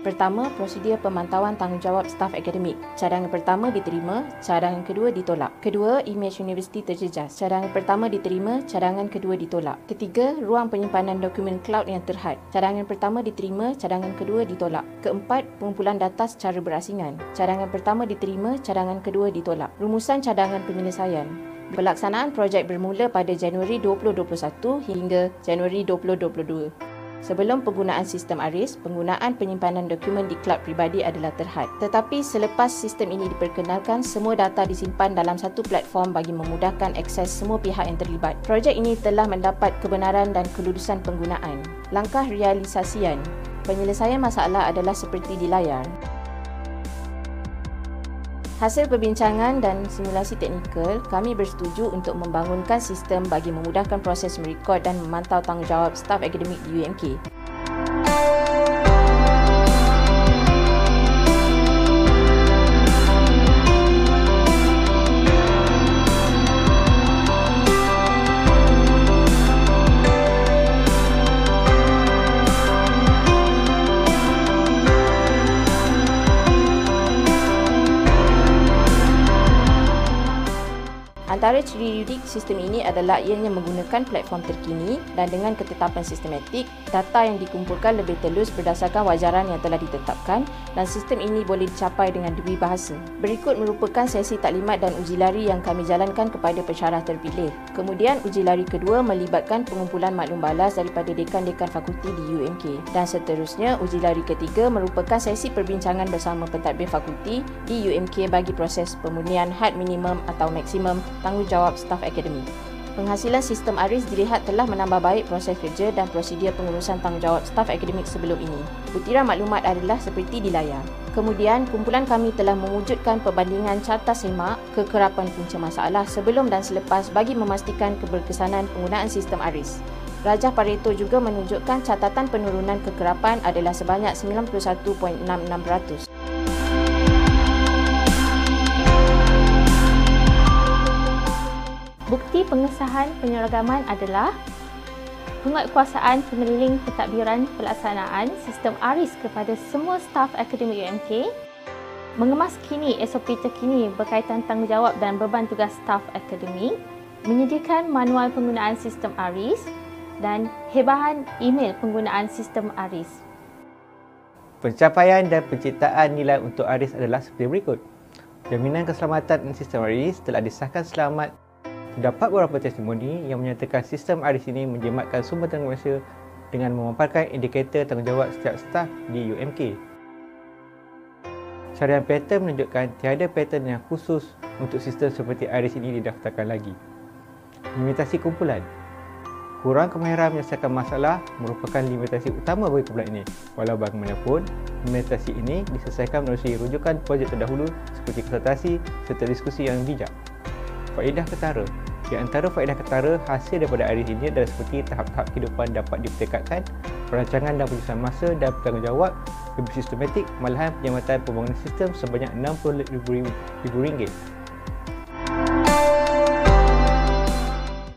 Pertama, prosedur pemantauan tanggungjawab staf akademik. Cadangan pertama diterima, cadangan kedua ditolak. Kedua, imej universiti terjejas. Cadangan pertama diterima, cadangan kedua ditolak. Ketiga, ruang penyimpanan dokumen cloud yang terhad. Cadangan pertama diterima, cadangan kedua ditolak. Keempat, pengumpulan data secara berasingan. Cadangan pertama diterima, cadangan kedua ditolak. Rumusan cadangan penyelesaian. Pelaksanaan projek bermula pada Januari 2021 hingga Januari 2022. Sebelum penggunaan sistem ARIS, penggunaan penyimpanan dokumen di cloud pribadi adalah terhad. Tetapi selepas sistem ini diperkenalkan, semua data disimpan dalam satu platform bagi memudahkan akses semua pihak yang terlibat. Projek ini telah mendapat kebenaran dan kelulusan penggunaan. Langkah realisasian. Penyelesaian masalah adalah seperti di layar. Hasil perbincangan dan simulasi teknikal, kami bersetuju untuk membangunkan sistem bagi memudahkan proses merekod dan memantau tanggungjawab staf akademik di UMK. Antara ciri unik sistem ini adalah ianya menggunakan platform terkini dan dengan ketetapan sistematik, data yang dikumpulkan lebih telus berdasarkan wajaran yang telah ditetapkan dan sistem ini boleh dicapai dengan dua bahasa. Berikut merupakan sesi taklimat dan uji lari yang kami jalankan kepada pensyarah terpilih. Kemudian uji lari kedua melibatkan pengumpulan maklum balas daripada dekan-dekan fakulti di UMK. Dan seterusnya, uji lari ketiga merupakan sesi perbincangan bersama pentadbir fakulti di UMK bagi proses pemurnian had minimum atau maksimum tanggungjawab staf akademik. Penghasilan sistem ARIS dilihat telah menambah baik proses kerja dan prosedur pengurusan tanggungjawab staf akademik sebelum ini. Butiran maklumat adalah seperti di layar. Kemudian, kumpulan kami telah mewujudkan perbandingan carta semak kekerapan punca masalah sebelum dan selepas bagi memastikan keberkesanan penggunaan sistem ARIS. Rajah Pareto juga menunjukkan catatan penurunan kekerapan adalah sebanyak 91.66%. Bukti pengesahan penyeragaman adalah penguatkuasaan pengeliling pentadbiran pelaksanaan sistem ARIS kepada semua staf akademik UMK, mengemaskini SOP terkini berkaitan tanggungjawab dan beban tugas staf akademik, menyediakan manual penggunaan sistem ARIS dan hebahan email penggunaan sistem ARIS. Pencapaian dan penciptaan nilai untuk ARIS adalah seperti berikut. Jaminan keselamatan sistem ARIS telah disahkan selamat. Terdapat beberapa testimoni yang menyatakan sistem ARIS ini menjimatkan sumber tenaga manusia dengan memaparkan indikator tanggungjawab setiap staf di UMK. Syariah pattern menunjukkan tiada pattern yang khusus untuk sistem seperti ARIS ini didaftarkan lagi. Limitasi kumpulan. Kurang kemahiran menyelesaikan masalah merupakan limitasi utama bagi kumpulan ini. Walau bagaimanapun, limitasi ini diselesaikan melalui rujukan projek terdahulu seperti konsultasi serta diskusi yang bijak. Faedah ketara. Di antara faedah ketara, hasil daripada ARIS ini adalah seperti tahap-tahap kehidupan dapat dipertekadkan, perancangan dan penyusunan masa dan bertanggungjawab lebih sistematik, malahan penjamatan pembangunan sistem sebanyak RM60,000.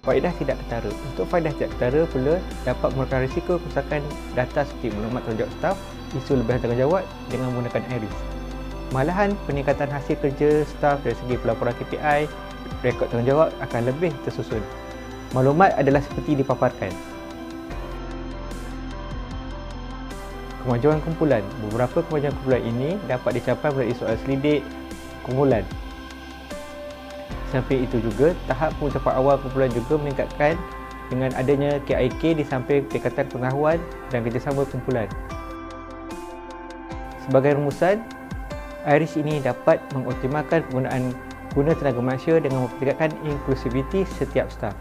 Faedah tidak ketara. Untuk faedah tidak ketara pula dapat menekan risiko kerusakan data seperti maklumat tanggungjawab staf, isu lebihan tanggungjawab dengan menggunakan ARIS. Malahan peningkatan hasil kerja staf dari segi pelaporan KPI, rekod tanggungjawab akan lebih tersusun. Maklumat adalah seperti dipaparkan. Kemajuan kumpulan. Beberapa kemajuan kumpulan ini dapat dicapai melalui soal selidik kumpulan. Sampai itu juga, tahap pengucapan awal kumpulan juga meningkatkan dengan adanya KIK di samping tingkatan pengetahuan dan kerjasama kumpulan. Sebagai rumusan, ARIS ini dapat mengoptimalkan penggunaan guna tenaga manusia dengan mempertingkatkan inklusiviti setiap staf.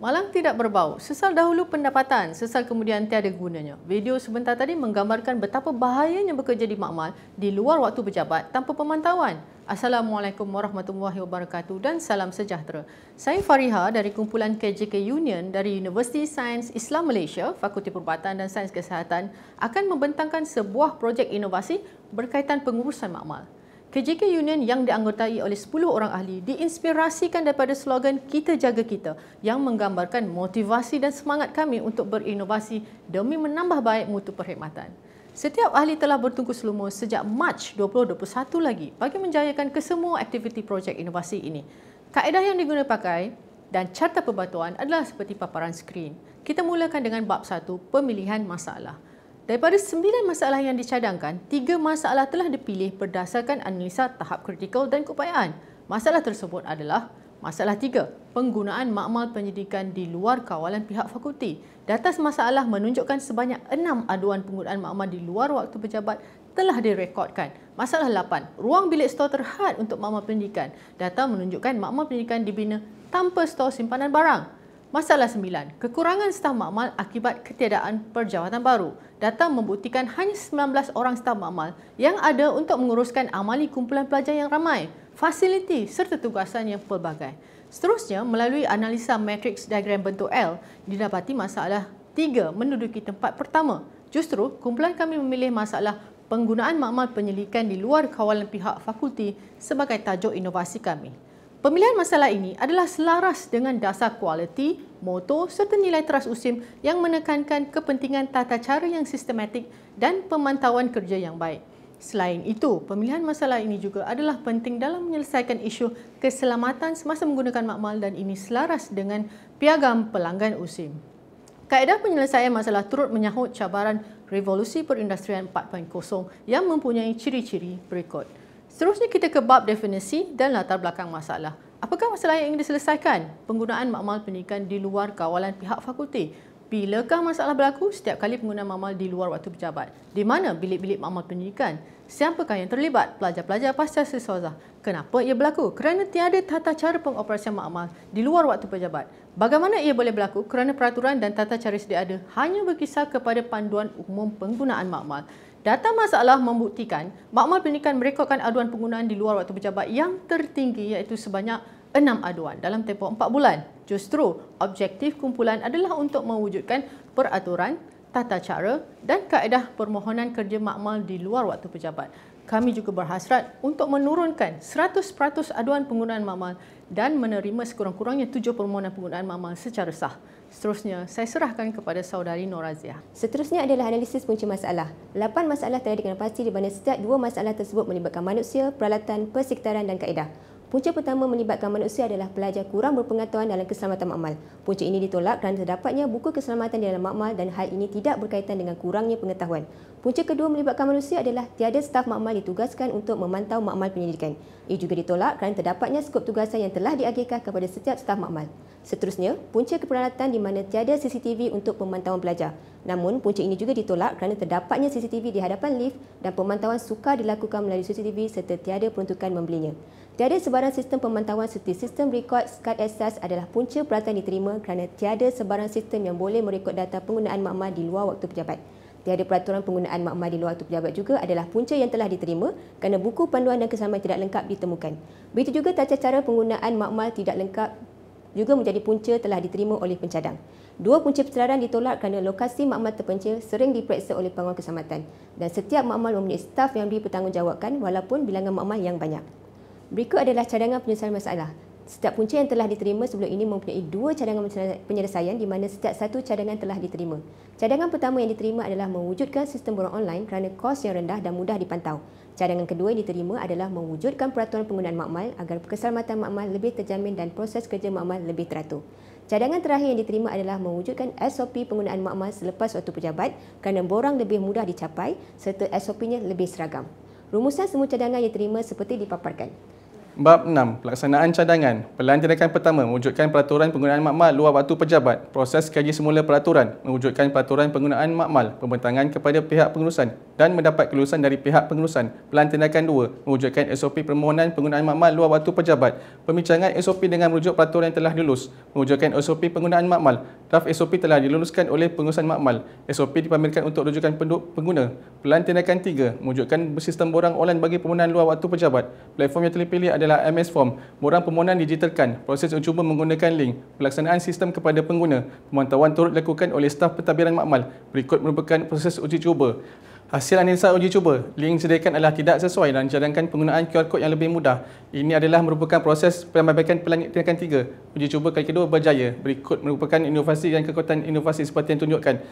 Malang tidak berbau, sesal dahulu pendapatan, sesal kemudian tiada gunanya. Video sebentar tadi menggambarkan betapa bahayanya bekerja di makmal di luar waktu berjabat tanpa pemantauan. Assalamualaikum warahmatullahi wabarakatuh dan salam sejahtera. Saya Fariha dari kumpulan KJK Union dari Universiti Sains Islam Malaysia, Fakulti Perubatan dan Sains Kesihatan akan membentangkan sebuah projek inovasi berkaitan pengurusan makmal. KJK Union yang dianggotai oleh 10 orang ahli diinspirasikan daripada slogan Kita Jaga Kita yang menggambarkan motivasi dan semangat kami untuk berinovasi demi menambah baik mutu perkhidmatan. Setiap ahli telah bertungkus lumus sejak Mac 2021 lagi bagi menjayakan kesemua aktiviti projek inovasi ini. Kaedah yang digunakan pakai dan carta pembatuan adalah seperti paparan skrin. Kita mulakan dengan bab 1, pemilihan masalah. Daripada 9 masalah yang dicadangkan, 3 masalah telah dipilih berdasarkan analisa tahap kritikal dan keupayaan. Masalah tersebut adalah masalah 3, penggunaan makmal penyidikan di luar kawalan pihak fakulti. Data masalah menunjukkan sebanyak 6 aduan penggunaan makmal di luar waktu pejabat telah direkodkan. Masalah 8, ruang bilik stor terhad untuk makmal penyidikan. Data menunjukkan makmal penyidikan dibina tanpa stor simpanan barang. Masalah 9, kekurangan staf makmal akibat ketiadaan perjawatan baru. Data membuktikan hanya 19 orang staf makmal yang ada untuk menguruskan amali kumpulan pelajar yang ramai, fasiliti serta tugasan yang pelbagai. Seterusnya, melalui analisa matriks diagram bentuk L, didapati masalah 3 menduduki tempat pertama. Justru, kumpulan kami memilih masalah penggunaan makmal penyelidikan di luar kawalan pihak fakulti sebagai tajuk inovasi kami. Pemilihan masalah ini adalah selaras dengan dasar kualiti, moto serta nilai teras USIM yang menekankan kepentingan tata cara yang sistematik dan pemantauan kerja yang baik. Selain itu, pemilihan masalah ini juga adalah penting dalam menyelesaikan isu keselamatan semasa menggunakan makmal dan ini selaras dengan piagam pelanggan USIM. Kaedah penyelesaian masalah turut menyahut cabaran revolusi perindustrian 4.0 yang mempunyai ciri-ciri berikut. Seterusnya kita ke bab definisi dan latar belakang masalah. Apakah masalah yang ingin diselesaikan? Penggunaan makmal pendidikan di luar kawalan pihak fakulti. Bilakah masalah berlaku setiap kali penggunaan makmal di luar waktu pejabat? Di mana bilik-bilik makmal pendidikan? Siapakah yang terlibat? Pelajar-pelajar pasca siswazah. Kenapa ia berlaku? Kerana tiada tata cara pengoperasian makmal di luar waktu pejabat. Bagaimana ia boleh berlaku? Kerana peraturan dan tata cara sedia ada hanya berkisar kepada panduan umum penggunaan makmal. Data masalah membuktikan makmal pendidikan merekodkan aduan penggunaan di luar waktu pejabat yang tertinggi iaitu sebanyak 6 aduan dalam tempoh 4 bulan. Justru, objektif kumpulan adalah untuk mewujudkan peraturan, tata cara dan kaedah permohonan kerja makmal di luar waktu pejabat. Kami juga berhasrat untuk menurunkan 100% aduan penggunaan makmal dan menerima sekurang-kurangnya 7 permohonan penggunaan makmal secara sah. Seterusnya, saya serahkan kepada saudari Norazia. Seterusnya adalah analisis punca masalah. 8 masalah telah dikenal pasti di mana setiap 2 masalah tersebut melibatkan manusia, peralatan, persekitaran dan kaedah. Punca pertama melibatkan manusia adalah pelajar kurang berpengetahuan dalam keselamatan makmal. Punca ini ditolak kerana terdapatnya buku keselamatan di dalam makmal dan hal ini tidak berkaitan dengan kurangnya pengetahuan. Punca kedua melibatkan manusia adalah tiada staf makmal ditugaskan untuk memantau makmal penyelidikan. Ia juga ditolak kerana terdapatnya skop tugasan yang telah diagihkan kepada setiap staf makmal. Seterusnya, punca keperalatan di mana tiada CCTV untuk pemantauan pelajar. Namun, punca ini juga ditolak kerana terdapatnya CCTV di hadapan lift dan pemantauan sukar dilakukan melalui CCTV serta tiada peruntukan membelinya. Tiada sebarang sistem pemantauan seperti sistem rekod kad asas adalah punca peralatan diterima kerana tiada sebarang sistem yang boleh merekod data penggunaan makmal di luar waktu pejabat. Tiada peraturan penggunaan makmal di luar waktu pejabat juga adalah punca yang telah diterima kerana buku panduan dan keselamatan tidak lengkap ditemukan. Begitu juga tata cara penggunaan makmal tidak lengkap juga menjadi punca telah diterima oleh pencadang. 2 punca perseraran ditolak kerana lokasi makmal terpencil sering diperiksa oleh pengawal keselamatan dan setiap makmal mempunyai staf yang dipertanggungjawabkan walaupun bilangan makmal yang banyak. Berikut adalah cadangan penyelesaian masalah. Setiap punca yang telah diterima sebelum ini mempunyai 2 cadangan penyelesaian di mana setiap satu cadangan telah diterima. Cadangan pertama yang diterima adalah mewujudkan sistem borang online kerana kos yang rendah dan mudah dipantau. Cadangan kedua yang diterima adalah mewujudkan peraturan penggunaan makmal agar keselamatan makmal lebih terjamin dan proses kerja makmal lebih teratur. Cadangan terakhir yang diterima adalah mewujudkan SOP penggunaan makmal selepas waktu pejabat kerana borang lebih mudah dicapai serta SOP-nya lebih seragam. Rumusan semua cadangan yang diterima seperti dipaparkan. Bab 6. Pelaksanaan cadangan. Pelan tindakan pertama, mewujudkan peraturan penggunaan makmal luar waktu pejabat. Proses kaji semula peraturan, mewujudkan peraturan penggunaan makmal, pembentangan kepada pihak pengurusan dan mendapat kelulusan dari pihak pengurusan. Pelan tindakan 2, mewujudkan SOP permohonan penggunaan makmal luar waktu pejabat. Pembincangan SOP dengan merujuk peraturan yang telah dilulus, mewujudkan SOP penggunaan makmal. Draft SOP telah diluluskan oleh pengurusan makmal. SOP dipamerkan untuk rujukan pengguna. Pelan tindakan 3, mewujudkan sistem borang online bagi permohonan luar waktu pejabat. Platform yang terpilih adalah MS Form. Borang permohonan digitalkan. Proses uji cuba menggunakan link. Pelaksanaan sistem kepada pengguna. Pemantauan turut dilakukan oleh staf pentadbiran makmal. Berikut merupakan proses uji cuba. Hasil analisa uji cuba. Link disediakan adalah tidak sesuai dan cadangkan penggunaan QR Code yang lebih mudah. Ini adalah merupakan proses penambahbaikan pelan tindakan 3. Uji cuba kali kedua berjaya. Berikut merupakan inovasi dan kekuatan inovasi seperti yang tunjukkan.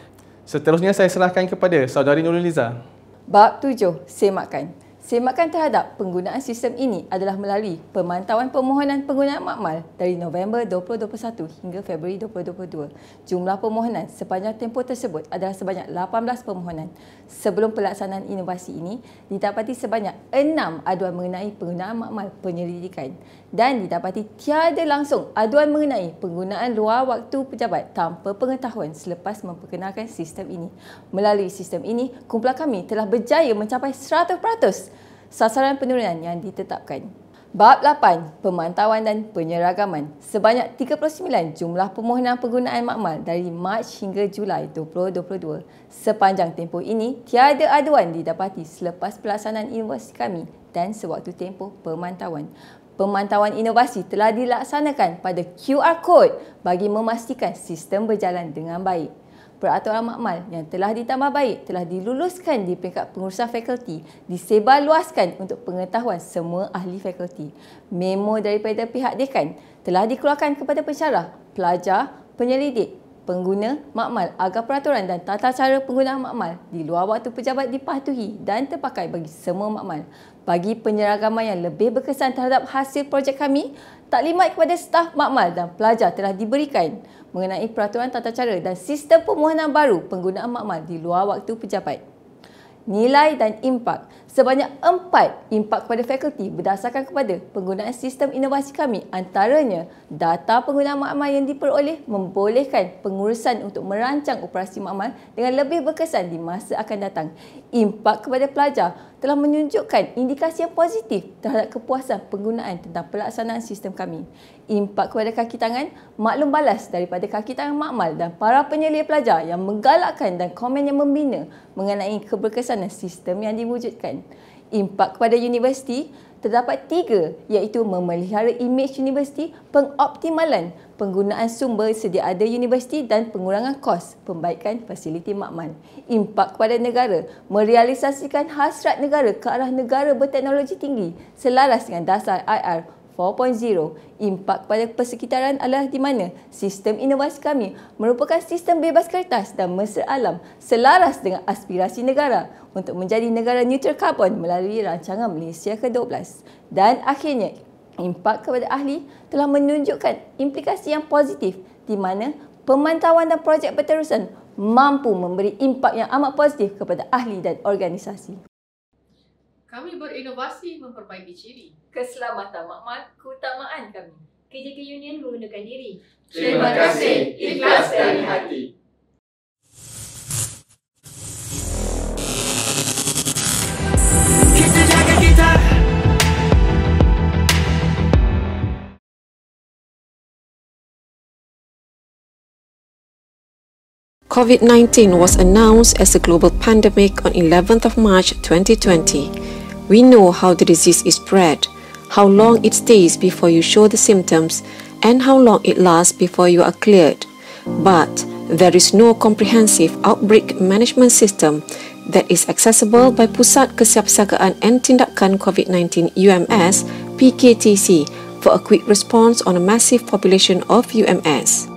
Seterusnya saya serahkan kepada Saudari Nurul Liza. Bab 7. Semakan. Semakan terhadap penggunaan sistem ini adalah melalui pemantauan permohonan penggunaan makmal dari November 2021 hingga Februari 2022. Jumlah permohonan sepanjang tempoh tersebut adalah sebanyak 18 permohonan. Sebelum pelaksanaan inovasi ini, didapati sebanyak 6 aduan mengenai penggunaan makmal penyelidikan dan didapati tiada langsung aduan mengenai penggunaan luar waktu pejabat tanpa pengetahuan selepas memperkenalkan sistem ini. Melalui sistem ini, kumpulan kami telah berjaya mencapai 100% sasaran penurunan yang ditetapkan. Bab 8. Pemantauan dan penyeragaman. Sebanyak 39 jumlah permohonan penggunaan makmal dari Mac hingga Julai 2022. Sepanjang tempoh ini, tiada aduan didapati selepas pelaksanaan inovasi kami dan sewaktu tempoh pemantauan. Pemantauan inovasi telah dilaksanakan pada QR Code bagi memastikan sistem berjalan dengan baik. Peraturan makmal yang telah ditambah baik telah diluluskan di peringkat pengurusan fakulti, disebarluaskan untuk pengetahuan semua ahli fakulti. Memo daripada pihak dekan telah dikeluarkan kepada pensyarah, pelajar, penyelidik, pengguna makmal agar peraturan dan tata cara penggunaan makmal di luar waktu pejabat dipatuhi dan terpakai bagi semua makmal. Bagi penyeragaman yang lebih berkesan terhadap hasil projek kami, taklimat kepada staf makmal dan pelajar telah diberikan mengenai peraturan tata cara dan sistem permohonan baru penggunaan makmal di luar waktu pejabat. Nilai dan impak. Sebanyak 4 impak kepada fakulti berdasarkan kepada penggunaan sistem inovasi kami, antaranya data penggunaan makmal yang diperoleh membolehkan pengurusan untuk merancang operasi makmal dengan lebih berkesan di masa akan datang. Impak kepada pelajar telah menunjukkan indikasi yang positif terhadap kepuasan penggunaan tentang pelaksanaan sistem kami. Impak kepada kaki tangan, maklum balas daripada kaki tangan makmal dan para penyelia pelajar yang menggalakkan dan komen yang membina mengenai keberkesanan sistem yang diwujudkan. Impak kepada universiti, terdapat 3 iaitu memelihara imej universiti, pengoptimalan penggunaan sumber sedia ada universiti dan pengurangan kos pembaikan fasiliti makmal. Impak kepada negara, merealisasikan hasrat negara ke arah negara berteknologi tinggi selaras dengan dasar IR 4.0. Impak kepada persekitaran adalah di mana sistem inovasi kami merupakan sistem bebas kertas dan mesra alam selaras dengan aspirasi negara untuk menjadi negara neutral karbon melalui rancangan Malaysia ke-12. Dan akhirnya, impak kepada ahli telah menunjukkan implikasi yang positif di mana pemantauan dan projek berterusan mampu memberi impak yang amat positif kepada ahli dan organisasi. Kami berinovasi memperbaiki ciri keselamatan makmal keutamaan kami. KJK Union mengundurkan diri. Terima kasih, ikhlas dari hati. Kita jaga kita. COVID-19 was announced as a global pandemic on 11th of March 2020. We know how the disease is spread, how long it stays before you show the symptoms, and how long it lasts before you are cleared. But there is no comprehensive outbreak management system that is accessible by Pusat Kesiapsiagaan and Tindakan COVID-19 UMS PKTC for a quick response on a massive population of UMS.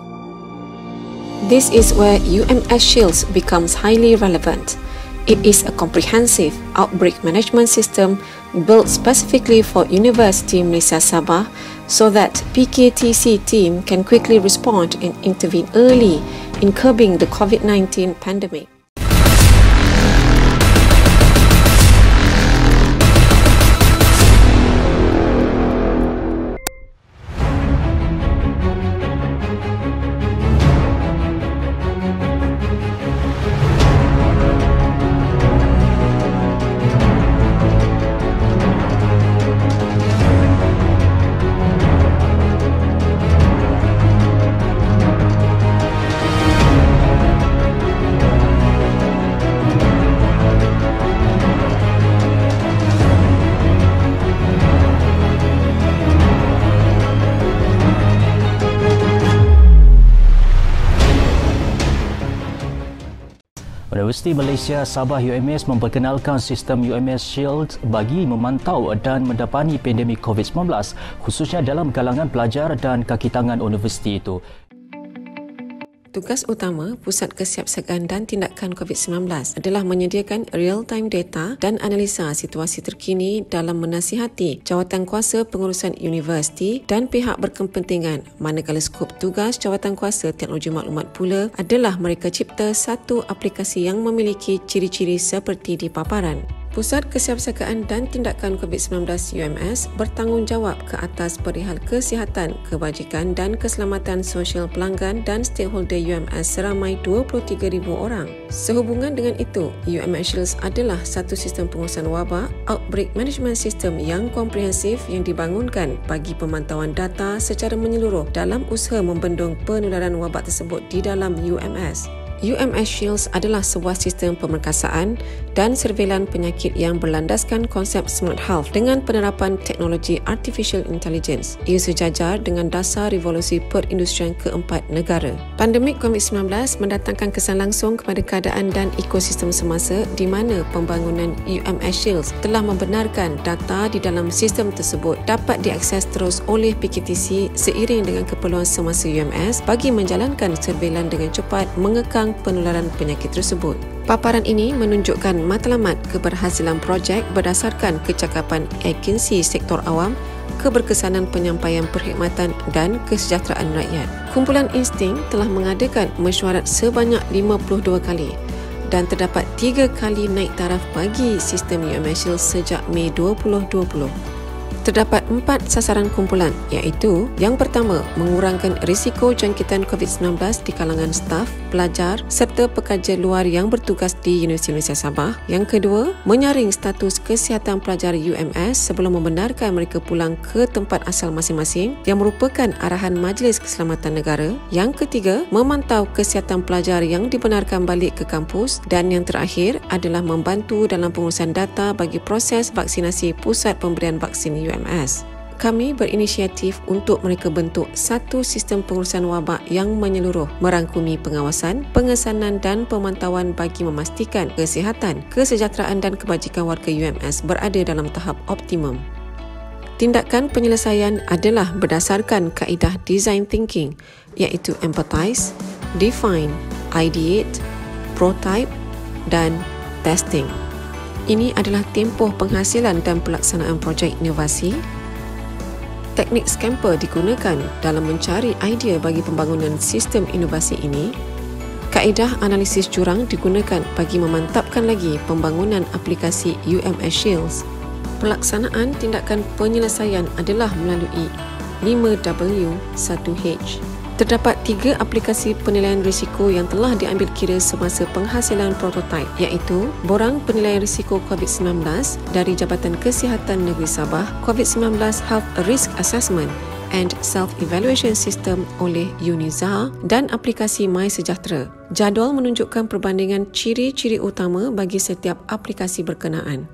This is where UMS Shields becomes highly relevant. It is a comprehensive outbreak management system built specifically for Universiti Malaysia Sabah so that PKTC team can quickly respond and intervene early in curbing the COVID-19 pandemic. Universiti Malaysia Sabah UMS memperkenalkan sistem UMS Shield bagi memantau dan mendapani pandemik COVID-19 khususnya dalam kalangan pelajar dan kaki tangan universiti itu. Tugas utama Pusat Kesiapsiagaan dan Tindakan COVID-19 adalah menyediakan real-time data dan analisa situasi terkini dalam menasihati jawatankuasa pengurusan universiti dan pihak berkepentingan, manakala skop tugas jawatankuasa teknologi maklumat pula adalah mereka cipta satu aplikasi yang memiliki ciri-ciri seperti di paparan. Pusat Kesiapsiagaan dan Tindakan COVID-19 UMS bertanggungjawab ke atas perihal kesihatan, kebajikan dan keselamatan sosial pelanggan dan stakeholder UMS seramai 23,000 orang. Sehubungan dengan itu, UMS Shields adalah satu sistem pengurusan wabak outbreak management system yang komprehensif yang dibangunkan bagi pemantauan data secara menyeluruh dalam usaha membendung penularan wabak tersebut di dalam UMS. UMS Shields adalah sebuah sistem pemerkasaan dan surveilan penyakit yang berlandaskan konsep Smart Health dengan penerapan teknologi Artificial Intelligence. Ia sejajar dengan dasar revolusi perindustrian keempat negara. Pandemik COVID-19 mendatangkan kesan langsung kepada keadaan dan ekosistem semasa di mana pembangunan UMS Shields telah membenarkan data di dalam sistem tersebut dapat diakses terus oleh PKTC seiring dengan keperluan semasa UMS bagi menjalankan surveilan dengan cepat mengekang penularan penyakit tersebut. Paparan ini menunjukkan matlamat keberhasilan projek berdasarkan kecakapan agensi sektor awam, keberkesanan penyampaian perkhidmatan dan kesejahteraan rakyat. Kumpulan Insting telah mengadakan mesyuarat sebanyak 52 kali dan terdapat 3 kali naik taraf bagi sistem UMS Shield sejak Mei 2020. Terdapat 4 sasaran kumpulan iaitu yang pertama, mengurangkan risiko jangkitan COVID-19 di kalangan staf, pelajar serta pekerja luar yang bertugas di Universiti Malaysia Sabah. Yang kedua, menyaring status kesihatan pelajar UMS sebelum membenarkan mereka pulang ke tempat asal masing-masing yang merupakan arahan Majlis Keselamatan Negara. Yang ketiga, memantau kesihatan pelajar yang dibenarkan balik ke kampus. Dan yang terakhir adalah membantu dalam pengurusan data bagi proses vaksinasi pusat pemberian vaksin UMS. Kami berinisiatif untuk mereka bentuk satu sistem pengurusan wabak yang menyeluruh, merangkumi pengawasan, pengesanan dan pemantauan bagi memastikan kesihatan, kesejahteraan dan kebajikan warga UMS berada dalam tahap optimum. Tindakan penyelesaian adalah berdasarkan kaedah design thinking iaitu empathize, define, ideate, prototype dan testing. Ini adalah tempoh penghasilan dan pelaksanaan projek inovasi. Teknik Scamper digunakan dalam mencari idea bagi pembangunan sistem inovasi ini. Kaedah analisis jurang digunakan bagi memantapkan lagi pembangunan aplikasi UMS Shields. Pelaksanaan tindakan penyelesaian adalah melalui 5W 1H. Terdapat 3 aplikasi penilaian risiko yang telah diambil kira semasa penghasilan prototipe iaitu Borang Penilaian Risiko COVID-19 dari Jabatan Kesihatan Negeri Sabah, COVID-19 Health Risk Assessment and Self-Evaluation System oleh UNIZA dan aplikasi MySejahtera. Jadual menunjukkan perbandingan ciri-ciri utama bagi setiap aplikasi berkenaan.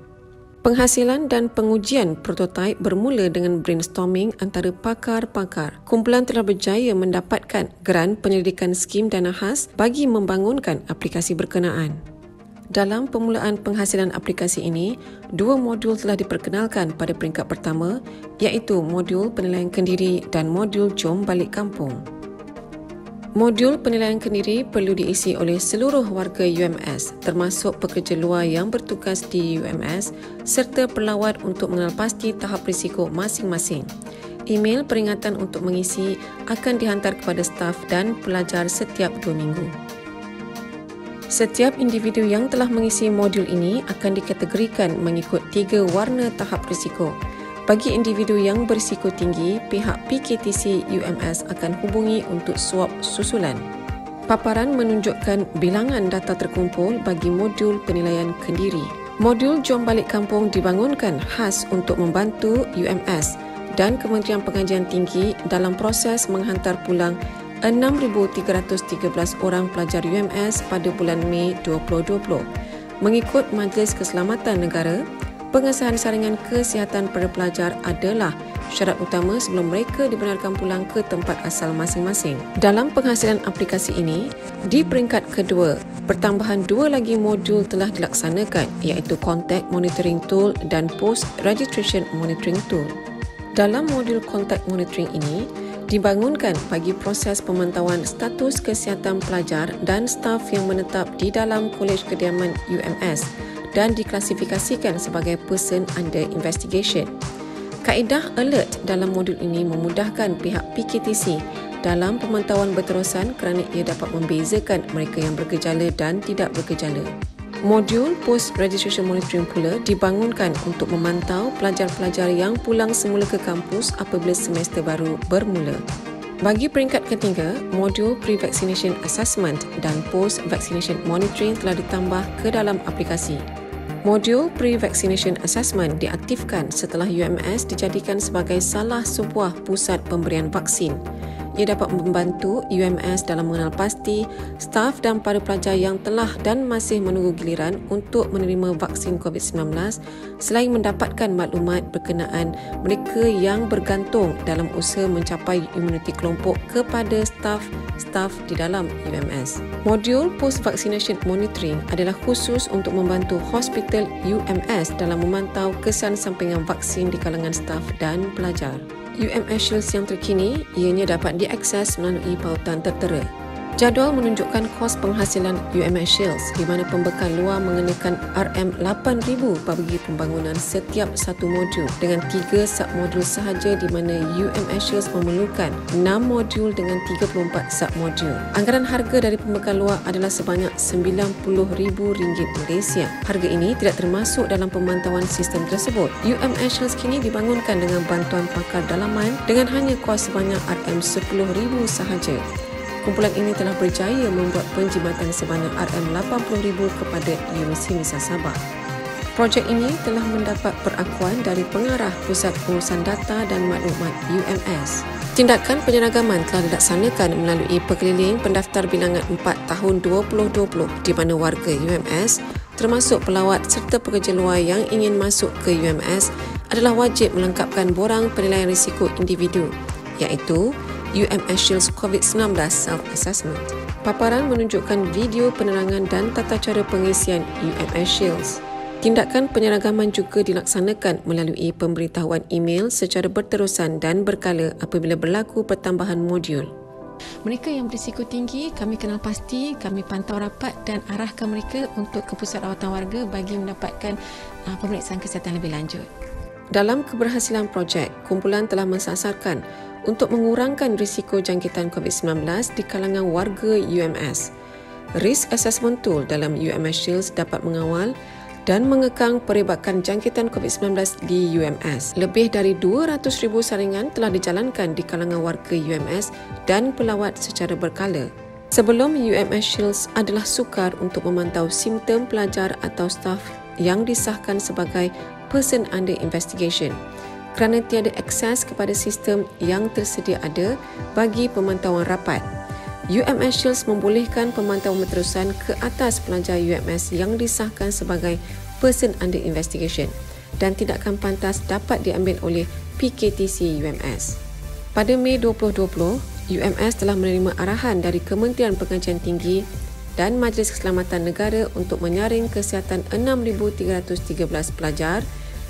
Penghasilan dan pengujian prototipe bermula dengan brainstorming antara pakar-pakar. Kumpulan telah berjaya mendapatkan geran penyelidikan skim dana khas bagi membangunkan aplikasi berkenaan. Dalam permulaan penghasilan aplikasi ini, 2 modul telah diperkenalkan pada peringkat pertama iaitu modul penilaian kendiri dan modul jom balik kampung. Modul penilaian kendiri perlu diisi oleh seluruh warga UMS termasuk pekerja luar yang bertugas di UMS serta pelawat untuk mengenal pasti tahap risiko masing-masing. Email peringatan untuk mengisi akan dihantar kepada staf dan pelajar setiap 2 minggu. Setiap individu yang telah mengisi modul ini akan dikategorikan mengikut 3 warna tahap risiko. Bagi individu yang berisiko tinggi, pihak PKTC UMS akan hubungi untuk swab susulan. Paparan menunjukkan bilangan data terkumpul bagi modul penilaian kendiri. Modul Jom Balik Kampung dibangunkan khas untuk membantu UMS dan Kementerian Pengajian Tinggi dalam proses menghantar pulang 6,313 orang pelajar UMS pada bulan Mei 2020. Mengikut Majlis Keselamatan Negara, pengesahan saringan kesihatan pada pelajar adalah syarat utama sebelum mereka dibenarkan pulang ke tempat asal masing-masing. Dalam penghasilan aplikasi ini, di peringkat kedua, pertambahan 2 lagi modul telah dilaksanakan iaitu Contact Monitoring Tool dan Post Registration Monitoring Tool. Dalam modul Contact Monitoring ini, dibangunkan bagi proses pemantauan status kesihatan pelajar dan staf yang menetap di dalam Kolej Kediaman UMS dan diklasifikasikan sebagai person under investigation. Kaedah alert dalam modul ini memudahkan pihak PKTC dalam pemantauan berterusan kerana ia dapat membezakan mereka yang bergejala dan tidak bergejala. Modul Post Registration Monitoring pula dibangunkan untuk memantau pelajar-pelajar yang pulang semula ke kampus apabila semester baru bermula. Bagi peringkat ketiga, modul Pre-Vaccination Assessment dan Post-Vaccination Monitoring telah ditambah ke dalam aplikasi. Modul Pre-Vaccination Assessment diaktifkan setelah UMS dijadikan sebagai salah sebuah pusat pemberian vaksin. Ia dapat membantu UMS dalam mengenal pasti staf dan para pelajar yang telah dan masih menunggu giliran untuk menerima vaksin COVID-19 selain mendapatkan maklumat berkenaan mereka yang bergantung dalam usaha mencapai imuniti kelompok kepada staf di dalam UMS. Modul Post-Vaccination Monitoring adalah khusus untuk membantu hospital UMS dalam memantau kesan sampingan vaksin di kalangan staf dan pelajar. UMS Shields yang terkini ianya dapat diakses melalui pautan tertera. Jadual menunjukkan kos penghasilan UMS Shields di mana pembekal luar mengenakan RM8,000 bagi pembangunan setiap satu modul dengan 3 submodul sahaja di mana UMS Shields memerlukan 6 modul dengan 34 submodul. Anggaran harga dari pembekal luar adalah sebanyak RM90,000 Malaysia. Harga ini tidak termasuk dalam pemantauan sistem tersebut. UMS Shields kini dibangunkan dengan bantuan pakar dalaman dengan hanya kos sebanyak RM10,000 sahaja. Kumpulan ini telah berjaya membuat penjimatan sebanyak RM80,000 kepada UMC Sabah. Projek ini telah mendapat perakuan dari Pengarah Pusat Pengurusan Data dan Maklumat UMS. Tindakan penyeragaman telah dilaksanakan melalui perkeliling pendaftar bilangan 4 tahun 2020 di mana warga UMS termasuk pelawat serta pekerja luar yang ingin masuk ke UMS adalah wajib melengkapkan borang penilaian risiko individu iaitu UMS Shields COVID-19 Self-Assessment. Paparan menunjukkan video penerangan dan tata cara pengisian UMS Shields. Tindakan penyeragaman juga dilaksanakan melalui pemberitahuan email secara berterusan dan berkala apabila berlaku pertambahan modul. Mereka yang berisiko tinggi, kami kenal pasti, kami pantau rapat dan arahkan mereka untuk ke pusat rawatan warga bagi mendapatkan pemeriksaan kesihatan lebih lanjut. Dalam keberhasilan projek, kumpulan telah mensasarkan untuk mengurangkan risiko jangkitan COVID-19 di kalangan warga UMS. Risk Assessment Tool dalam UMS Shields dapat mengawal dan mengekang perebakan jangkitan COVID-19 di UMS. Lebih dari 200,000 saringan telah dijalankan di kalangan warga UMS dan pelawat secara berkala. Sebelum UMS Shields adalah sukar untuk memantau simptom pelajar atau staf yang disahkan sebagai person under investigation kerana tiada akses kepada sistem yang tersedia ada bagi pemantauan rapat. UMS Shields membolehkan pemantauan berterusan ke atas pelajar UMS yang disahkan sebagai person under investigation dan tindakan pantas dapat diambil oleh PKTC UMS. Pada Mei 2020, UMS telah menerima arahan dari Kementerian Pengajian Tinggi dan Majlis Keselamatan Negara untuk menyaring kesihatan 6,313 pelajar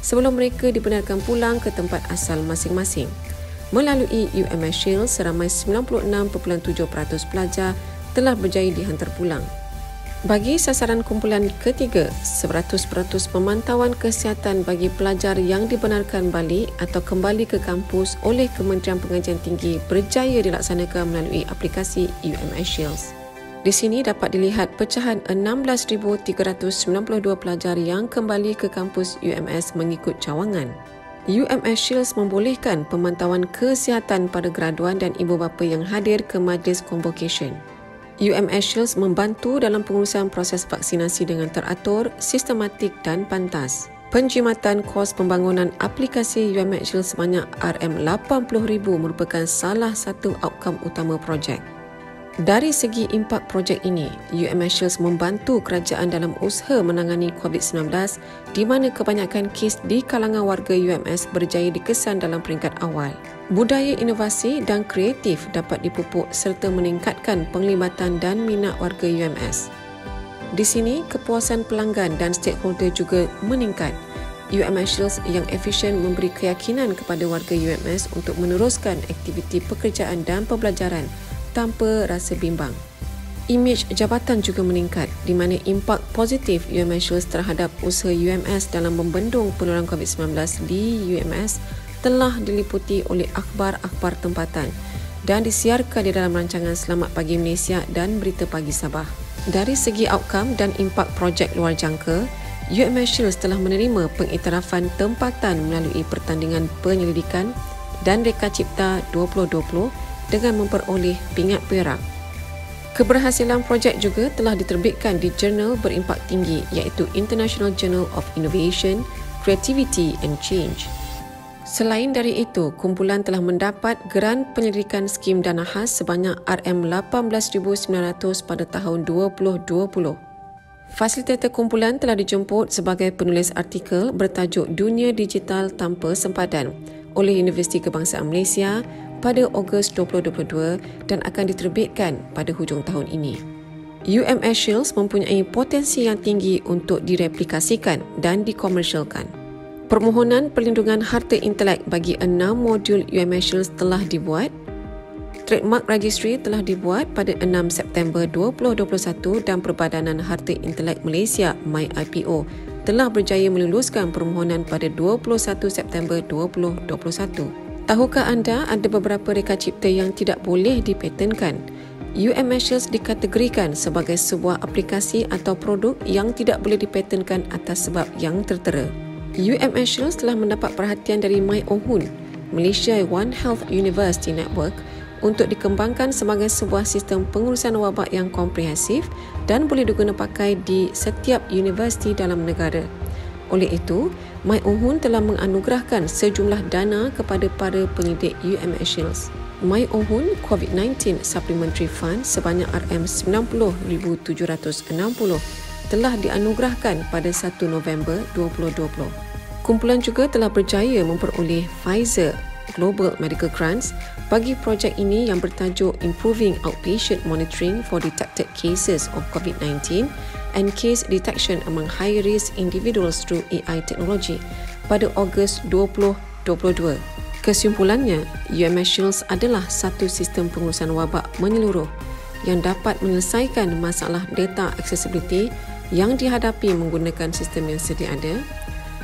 sebelum mereka dibenarkan pulang ke tempat asal masing-masing. Melalui UMS Shield, seramai 96.7% pelajar telah berjaya dihantar pulang. Bagi sasaran kumpulan ketiga, 100% pemantauan kesihatan bagi pelajar yang dibenarkan balik atau kembali ke kampus oleh Kementerian Pengajian Tinggi berjaya dilaksanakan melalui aplikasi UMS Shield. Di sini dapat dilihat pecahan 16,392 pelajar yang kembali ke kampus UMS mengikut cawangan. UMS Shield membolehkan pemantauan kesihatan pada graduan dan ibu bapa yang hadir ke majlis convocation. UMS Shield membantu dalam pengurusan proses vaksinasi dengan teratur, sistematik dan pantas. Penjimatan kos pembangunan aplikasi UMS Shield sebanyak RM80,000 merupakan salah satu outcome utama projek. Dari segi impak projek ini, UMS Shield membantu kerajaan dalam usaha menangani COVID-19 di mana kebanyakan kes di kalangan warga UMS berjaya dikesan dalam peringkat awal. Budaya inovasi dan kreatif dapat dipupuk serta meningkatkan penglibatan dan minat warga UMS. Di sini, kepuasan pelanggan dan stakeholder juga meningkat. UMS Shield yang efisien memberi keyakinan kepada warga UMS untuk meneruskan aktiviti pekerjaan dan pembelajaran tanpa rasa bimbang. Imej jabatan juga meningkat di mana impak positif UMS Shield terhadap usaha UMS dalam membendung penularan COVID-19 di UMS telah diliputi oleh akhbar-akhbar tempatan dan disiarkan di dalam rancangan Selamat Pagi Malaysia dan Berita Pagi Sabah. Dari segi outcome dan impak projek luar jangka, UMS Shield telah menerima pengiktirafan tempatan melalui pertandingan penyelidikan dan Reka Cipta 2020 dengan memperoleh pingat perak. Keberhasilan projek juga telah diterbitkan di jurnal berimpak tinggi iaitu International Journal of Innovation, Creativity and Change. Selain dari itu, kumpulan telah mendapat geran penyelidikan skim dana khas sebanyak RM18,900 pada tahun 2020. Fasilitator kumpulan telah dijemput sebagai penulis artikel bertajuk Dunia Digital Tanpa Sempadan oleh Universiti Kebangsaan Malaysia pada Ogos 2022 dan akan diterbitkan pada hujung tahun ini. UMS Shield mempunyai potensi yang tinggi untuk direplikasikan dan dikomersialkan. Permohonan perlindungan harta intelek bagi 6 modul UMS Shield telah dibuat. Trademark Registry telah dibuat pada 6 September 2021 dan Perbadanan Harta Intelek Malaysia MyIPO telah berjaya meluluskan permohonan pada 21 September 2021. Tahukah anda ada beberapa reka cipta yang tidak boleh dipatenkan? UMS Shield dikategorikan sebagai sebuah aplikasi atau produk yang tidak boleh dipatenkan atas sebab yang tertera. UMS Shield telah mendapat perhatian dari MyOhun, Malaysia One Health University Network untuk dikembangkan sebagai sebuah sistem pengurusan wabak yang komprehensif dan boleh digunakan pakai di setiap universiti dalam negara. Oleh itu, MyOhun telah menganugerahkan sejumlah dana kepada para penyidik UMS Shield. MyOhun COVID-19 Supplementary Fund sebanyak RM90,760 telah dianugerahkan pada 1 November 2020. Kumpulan juga telah berjaya memperoleh Pfizer Global Medical Grants bagi projek ini yang bertajuk Improving Outpatient Monitoring for Detected Cases of COVID-19 and Case Detection Among High-Risk Individuals through AI Technology pada Ogos 2022. Kesimpulannya, UMS Shield adalah satu sistem pengurusan wabak menyeluruh yang dapat menyelesaikan masalah data accessibility yang dihadapi menggunakan sistem yang sedia ada,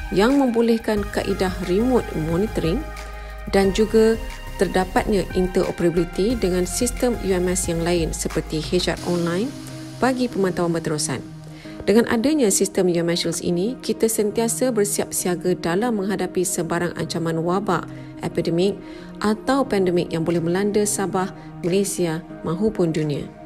yang membolehkan kaedah remote monitoring dan juga terdapatnya interoperability dengan sistem UMS yang lain seperti HR Online bagi pemantauan berterusan. Dengan adanya sistem UMS Shield ini, kita sentiasa bersiap siaga dalam menghadapi sebarang ancaman wabak, epidemik atau pandemik yang boleh melanda Sabah, Malaysia mahupun dunia.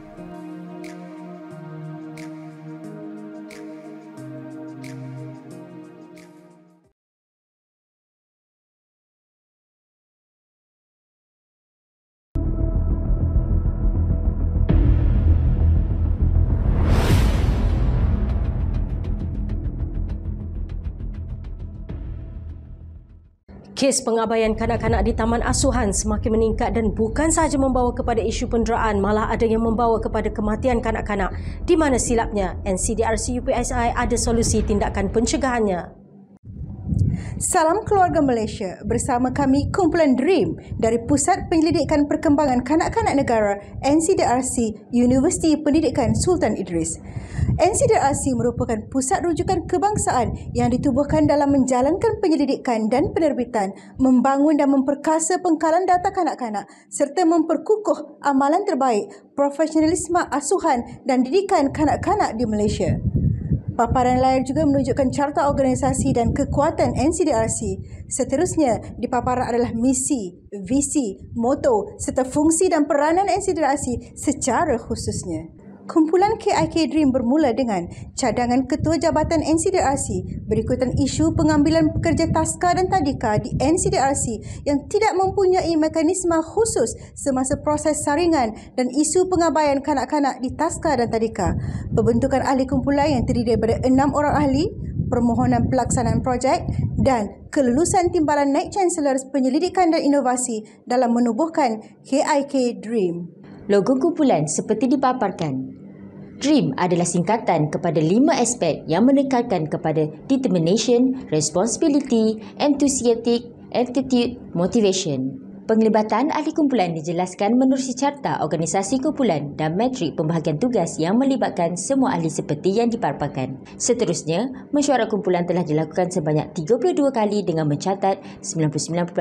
Kes pengabaian kanak-kanak di taman asuhan semakin meningkat dan bukan sahaja membawa kepada isu penderaan, malah ada yang membawa kepada kematian kanak-kanak, di mana silapnya NCDRC UPSI ada solusi tindakan pencegahannya. Salam keluarga Malaysia, bersama kami kumpulan DREAM dari Pusat Penyelidikan Perkembangan Kanak-Kanak Negara NCDRC Universiti Pendidikan Sultan Idris. NCDRC merupakan pusat rujukan kebangsaan yang ditubuhkan dalam menjalankan penyelidikan dan penerbitan, membangun dan memperkasa pengkalan data kanak-kanak serta memperkukuh amalan terbaik, profesionalisme asuhan dan didikan kanak-kanak di Malaysia. Paparan layar juga menunjukkan carta organisasi dan kekuatan NCDRC. Seterusnya, di paparan adalah misi, visi, moto serta fungsi dan peranan NCDRC secara khususnya. Kumpulan KIK DREAM bermula dengan cadangan Ketua Jabatan NCDRC, berikutan isu pengambilan pekerja taska dan tadika di NCDRC yang tidak mempunyai mekanisme khusus semasa proses saringan dan isu pengabaian kanak-kanak di taska dan tadika. Pembentukan ahli kumpulan yang terdiri daripada 6 orang ahli, permohonan pelaksanaan projek dan kelulusan timbalan Naik Chancellor Penyelidikan dan Inovasi dalam menubuhkan KIK DREAM. Logo kumpulan seperti dipaparkan. DREAM adalah singkatan kepada 5 aspek yang menekankan kepada determination, responsibility, enthusiastic, attitude, motivation. Penglibatan ahli kumpulan dijelaskan menerusi carta organisasi kumpulan dan metrik pembahagian tugas yang melibatkan semua ahli seperti yang dipaparkan. Seterusnya, mesyuarat kumpulan telah dilakukan sebanyak 32 kali dengan mencatat 99.2%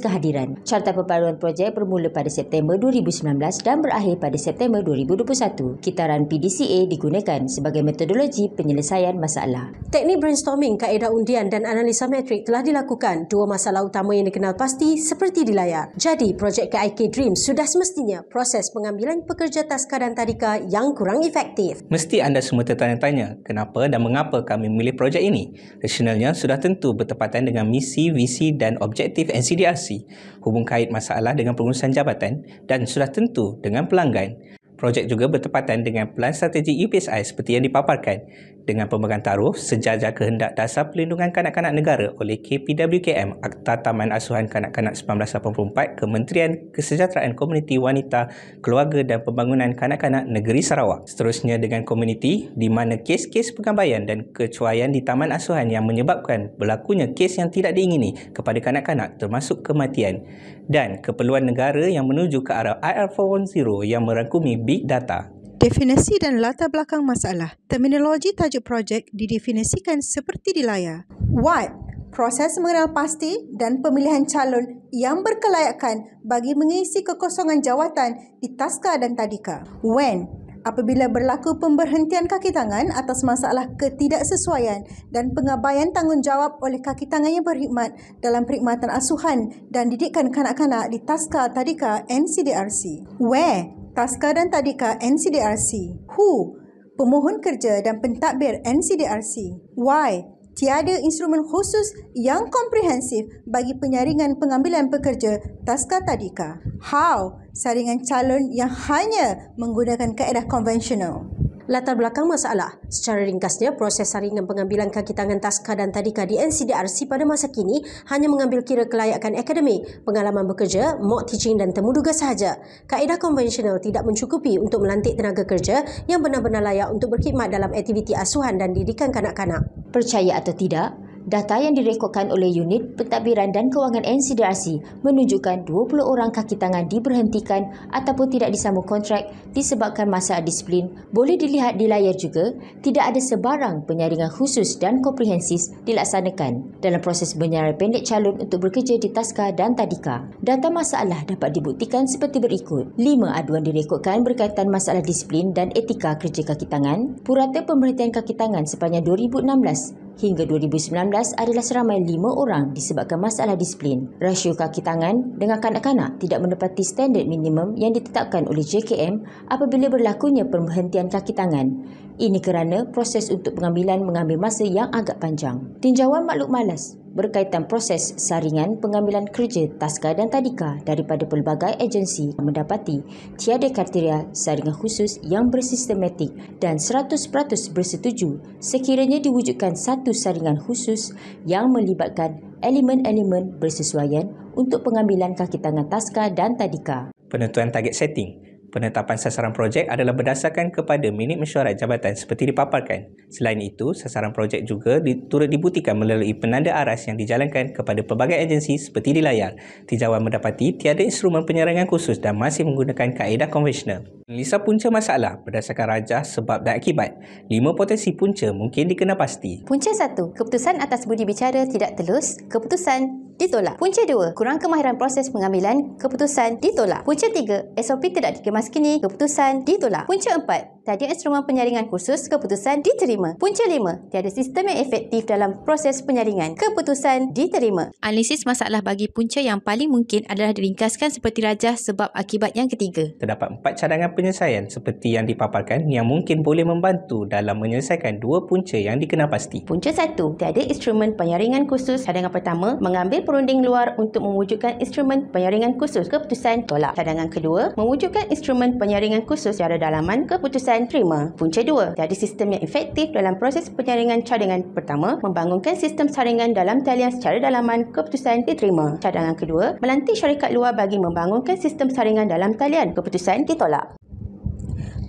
kehadiran. Carta perpaduan projek bermula pada September 2019 dan berakhir pada September 2021. Kitaran PDCA digunakan sebagai metodologi penyelesaian masalah. Teknik brainstorming, kaedah undian dan analisa metrik telah dilakukan. Dua masalah utama yang dikenal pasti seperti di layar. Jadi, projek KIK DREAM sudah semestinya proses pengambilan pekerja taska dan tadika yang kurang efektif. Mesti anda semua tertanya-tanya kenapa dan mengapa kami memilih projek ini. Rasionalnya sudah tentu bertepatan dengan misi, visi dan objektif NCDRC, hubung kait masalah dengan pengurusan jabatan dan sudah tentu dengan pelanggan. Projek juga bertepatan dengan pelan strategi UPSI seperti yang dipaparkan dengan pemberian taruh sejajar kehendak dasar perlindungan kanak-kanak negara oleh KPWKM Akta Taman Asuhan Kanak-Kanak 1984 Kementerian Kesejahteraan Komuniti Wanita, Keluarga dan Pembangunan Kanak-Kanak Negeri Sarawak. Seterusnya dengan komuniti di mana kes-kes pengabaian dan kecuaian di taman asuhan yang menyebabkan berlakunya kes yang tidak diingini kepada kanak-kanak termasuk kematian dan keperluan negara yang menuju ke arah IR 410 yang merangkumi Big Data. Definisi dan latar belakang masalah. Terminologi tajuk projek didefinisikan seperti di layar. What? Proses mengenal pasti dan pemilihan calon yang berkelayakan bagi mengisi kekosongan jawatan di taska dan tadika. When? Apabila berlaku pemberhentian kaki tangan atas masalah ketidaksesuaian dan pengabaian tanggungjawab oleh kaki tangan yang berkhidmat dalam perkhidmatan asuhan dan didikan kanak-kanak di taska tadika NCDRC. Where? Taska dan tadika NCDRC. Who? Pemohon kerja dan pentadbir NCDRC. Why? Tiada instrumen khusus yang komprehensif bagi penyaringan pengambilan pekerja taska tadika. How? Saringan calon yang hanya menggunakan kaedah konvensional. Latar belakang masalah. Secara ringkasnya, proses saringan pengambilan kaki tangan taska dan tadika di NCDRC pada masa kini hanya mengambil kira kelayakan akademik, pengalaman bekerja, mock teaching dan temuduga sahaja. Kaedah konvensional tidak mencukupi untuk melantik tenaga kerja yang benar-benar layak untuk berkhidmat dalam aktiviti asuhan dan didikan kanak-kanak. Percaya atau tidak, data yang direkodkan oleh Unit Pentadbiran dan Kewangan NCDRC menunjukkan 20 orang kaki tangan diberhentikan ataupun tidak disambung kontrak disebabkan masalah disiplin. Boleh dilihat di layar juga, tidak ada sebarang penyaringan khusus dan komprehensif dilaksanakan dalam proses penyaringan pendek calon untuk bekerja di taska dan tadika. Data masalah dapat dibuktikan seperti berikut. 5 aduan direkodkan berkaitan masalah disiplin dan etika kerja kaki tangan. Purata pemberhentian kaki tangan sepanjang 2016 hingga 2019 adalah seramai 5 orang disebabkan masalah disiplin. Rasio kaki tangan dengan kanak-kanak tidak menepati standard minimum yang ditetapkan oleh JKM apabila berlakunya pemberhentian kaki tangan. Ini kerana proses untuk pengambilan mengambil masa yang agak panjang. Tinjauan makhluk malas berkaitan proses saringan pengambilan kerja taska dan tadika daripada pelbagai agensi mendapati tiada kriteria saringan khusus yang bersistematik dan 100% bersetuju sekiranya diwujudkan satu saringan khusus yang melibatkan elemen-elemen bersesuaian untuk pengambilan kaki tangan taska dan tadika. Penentuan target setting. Penetapan sasaran projek adalah berdasarkan kepada minit mesyuarat jabatan seperti dipaparkan. Selain itu, sasaran projek juga turut dibuktikan melalui penanda aras yang dijalankan kepada pelbagai agensi seperti di layar. Tijauan mendapati tiada instrumen penyerangan khusus dan masih menggunakan kaedah konvensional. Analisa punca masalah berdasarkan rajah, sebab dan akibat. 5 potensi punca mungkin dikenal pasti. Punca 1. Keputusan atas budi bicara tidak telus. Keputusan ditolak. Punca 2. Kurang kemahiran proses pengambilan. Keputusan ditolak. Punca 3. SOP tidak dikemas kini. Keputusan ditolak. Punca 4. Tiada instrumen penyaringan khusus. Keputusan diterima. Punca 5. Tiada sistem yang efektif dalam proses penyaringan. Keputusan diterima. Analisis masalah bagi punca yang paling mungkin adalah diringkaskan seperti rajah, sebab akibat yang ketiga. Terdapat 4 cadangan penyelesaian seperti yang dipaparkan yang mungkin boleh membantu dalam menyelesaikan 2 punca yang dikenal pasti. Punca 1. Tiada instrumen penyaringan khusus. Cadangan pertama, mengambil perunding luar untuk mewujudkan instrumen penyaringan khusus. Keputusan tolak. Cadangan kedua, mewujudkan instrumen penyaringan khusus secara dalaman. Keputusan terima. Punca 2. Tiada sistem yang efektif dalam proses penyaringan. Cadangan pertama, membangunkan sistem saringan dalam talian secara dalaman. Keputusan diterima. Cadangan kedua, melantik syarikat luar bagi membangunkan sistem saringan dalam talian. Keputusan ditolak.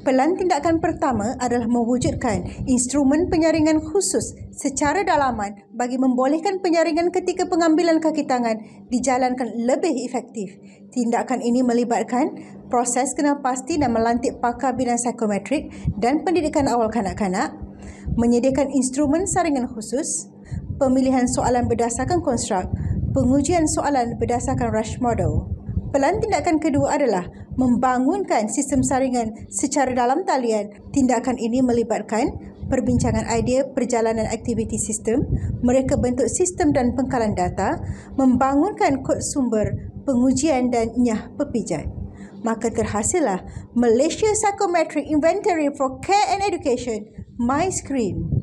Pelan tindakan pertama adalah mewujudkan instrumen penyaringan khusus secara dalaman bagi membolehkan penyaringan ketika pengambilan kaki tangan dijalankan lebih efektif. Tindakan ini melibatkan proses kenal pasti dan melantik pakar bidang psikometrik dan pendidikan awal kanak-kanak, menyediakan instrumen saringan khusus, pemilihan soalan berdasarkan konstruk, pengujian soalan berdasarkan Rush Model. Pelan tindakan kedua adalah membangunkan sistem saringan secara dalam talian. Tindakan ini melibatkan perbincangan idea perjalanan aktiviti sistem, mereka bentuk sistem dan pengkalan data, membangunkan kod sumber, pengujian dan nyah pepijat. Maka terhasillah Malaysia Psychometric Inventory for Care and Education, MyScreen.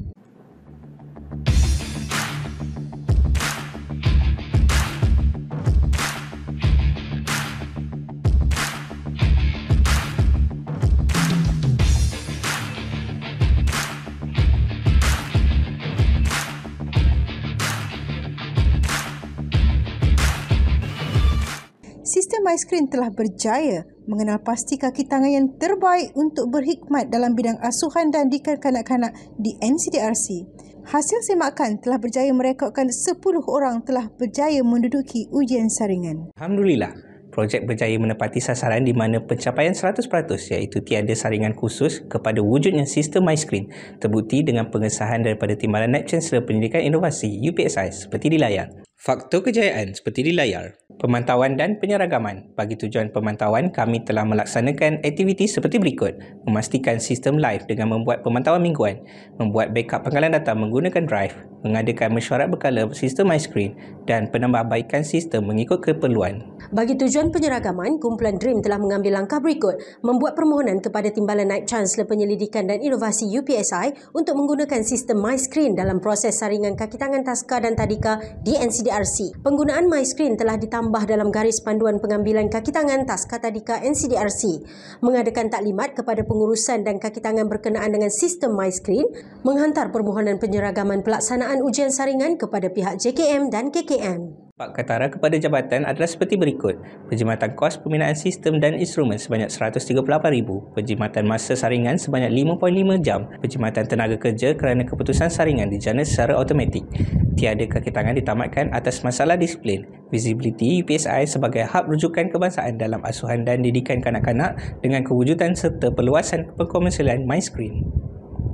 Sistem MyScreen telah berjaya mengenal pasti kaki tangan yang terbaik untuk berkhidmat dalam bidang asuhan dan didikan kanak-kanak di NCDRC. Hasil semakan telah berjaya merekodkan 10 orang telah berjaya menduduki ujian saringan. Alhamdulillah, projek berjaya menepati sasaran di mana pencapaian 100% iaitu tiada saringan khusus kepada wujudnya sistem MyScreen terbukti dengan pengesahan daripada Timbalan Naib Chancellor Pendidikan Inovasi UPSI seperti di layar. Faktor kejayaan seperti di layar. Pemantauan dan penyeragaman. Bagi tujuan pemantauan, kami telah melaksanakan aktiviti seperti berikut. Memastikan sistem live dengan membuat pemantauan mingguan, membuat backup pangkalan data menggunakan drive, mengadakan mesyuarat berkala sistem MyScreen dan penambahbaikan sistem mengikut keperluan. Bagi tujuan penyeragaman, kumpulan DREAM telah mengambil langkah berikut, membuat permohonan kepada Timbalan Naib Chancellor Penyelidikan dan Inovasi UPSI untuk menggunakan sistem MyScreen dalam proses saringan kaki tangan taska dan tadika di NCDRC. Penggunaan MyScreen telah ditambah dalam garis panduan pengambilan kaki tangan taska tadika NCDRC, mengadakan taklimat kepada pengurusan dan kaki tangan berkenaan dengan sistem MyScreen, menghantar permohonan penyeragaman pelaksanaan ujian saringan kepada pihak JKM dan KKM. Pak Katara kepada jabatan adalah seperti berikut. Perkhidmatan kos pembinaan sistem dan instrumen sebanyak RM138,000. Perkhidmatan masa saringan sebanyak 5.5 jam. Perkhidmatan tenaga kerja kerana keputusan saringan dijana secara automatik. Tiada kaki tangan ditamatkan atas masalah disiplin. Visibility UPSI sebagai hub rujukan kebangsaan dalam asuhan dan didikan kanak-kanak dengan kewujudan serta perluasan pengkomersialan MyScreen.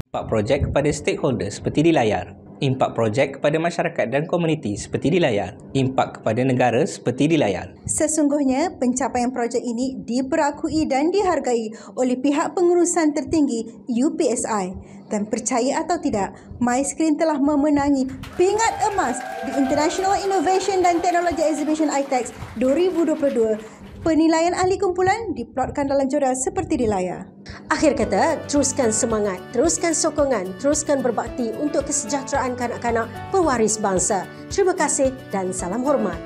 Impak projek kepada stakeholder seperti di layar. Impak projek kepada masyarakat dan komuniti seperti di layar. Impak kepada negara seperti di layar. Sesungguhnya, pencapaian projek ini diperakui dan dihargai oleh pihak pengurusan tertinggi UPSI. Dan percaya atau tidak, MyScreen telah memenangi pingat emas di International Innovation dan Technology Exhibition ITEX 2022. Penilaian ahli kumpulan diplotkan dalam jodoh seperti di layar. Akhir kata, teruskan semangat, teruskan sokongan, teruskan berbakti untuk kesejahteraan kanak-kanak pewaris bangsa. Terima kasih dan salam hormat.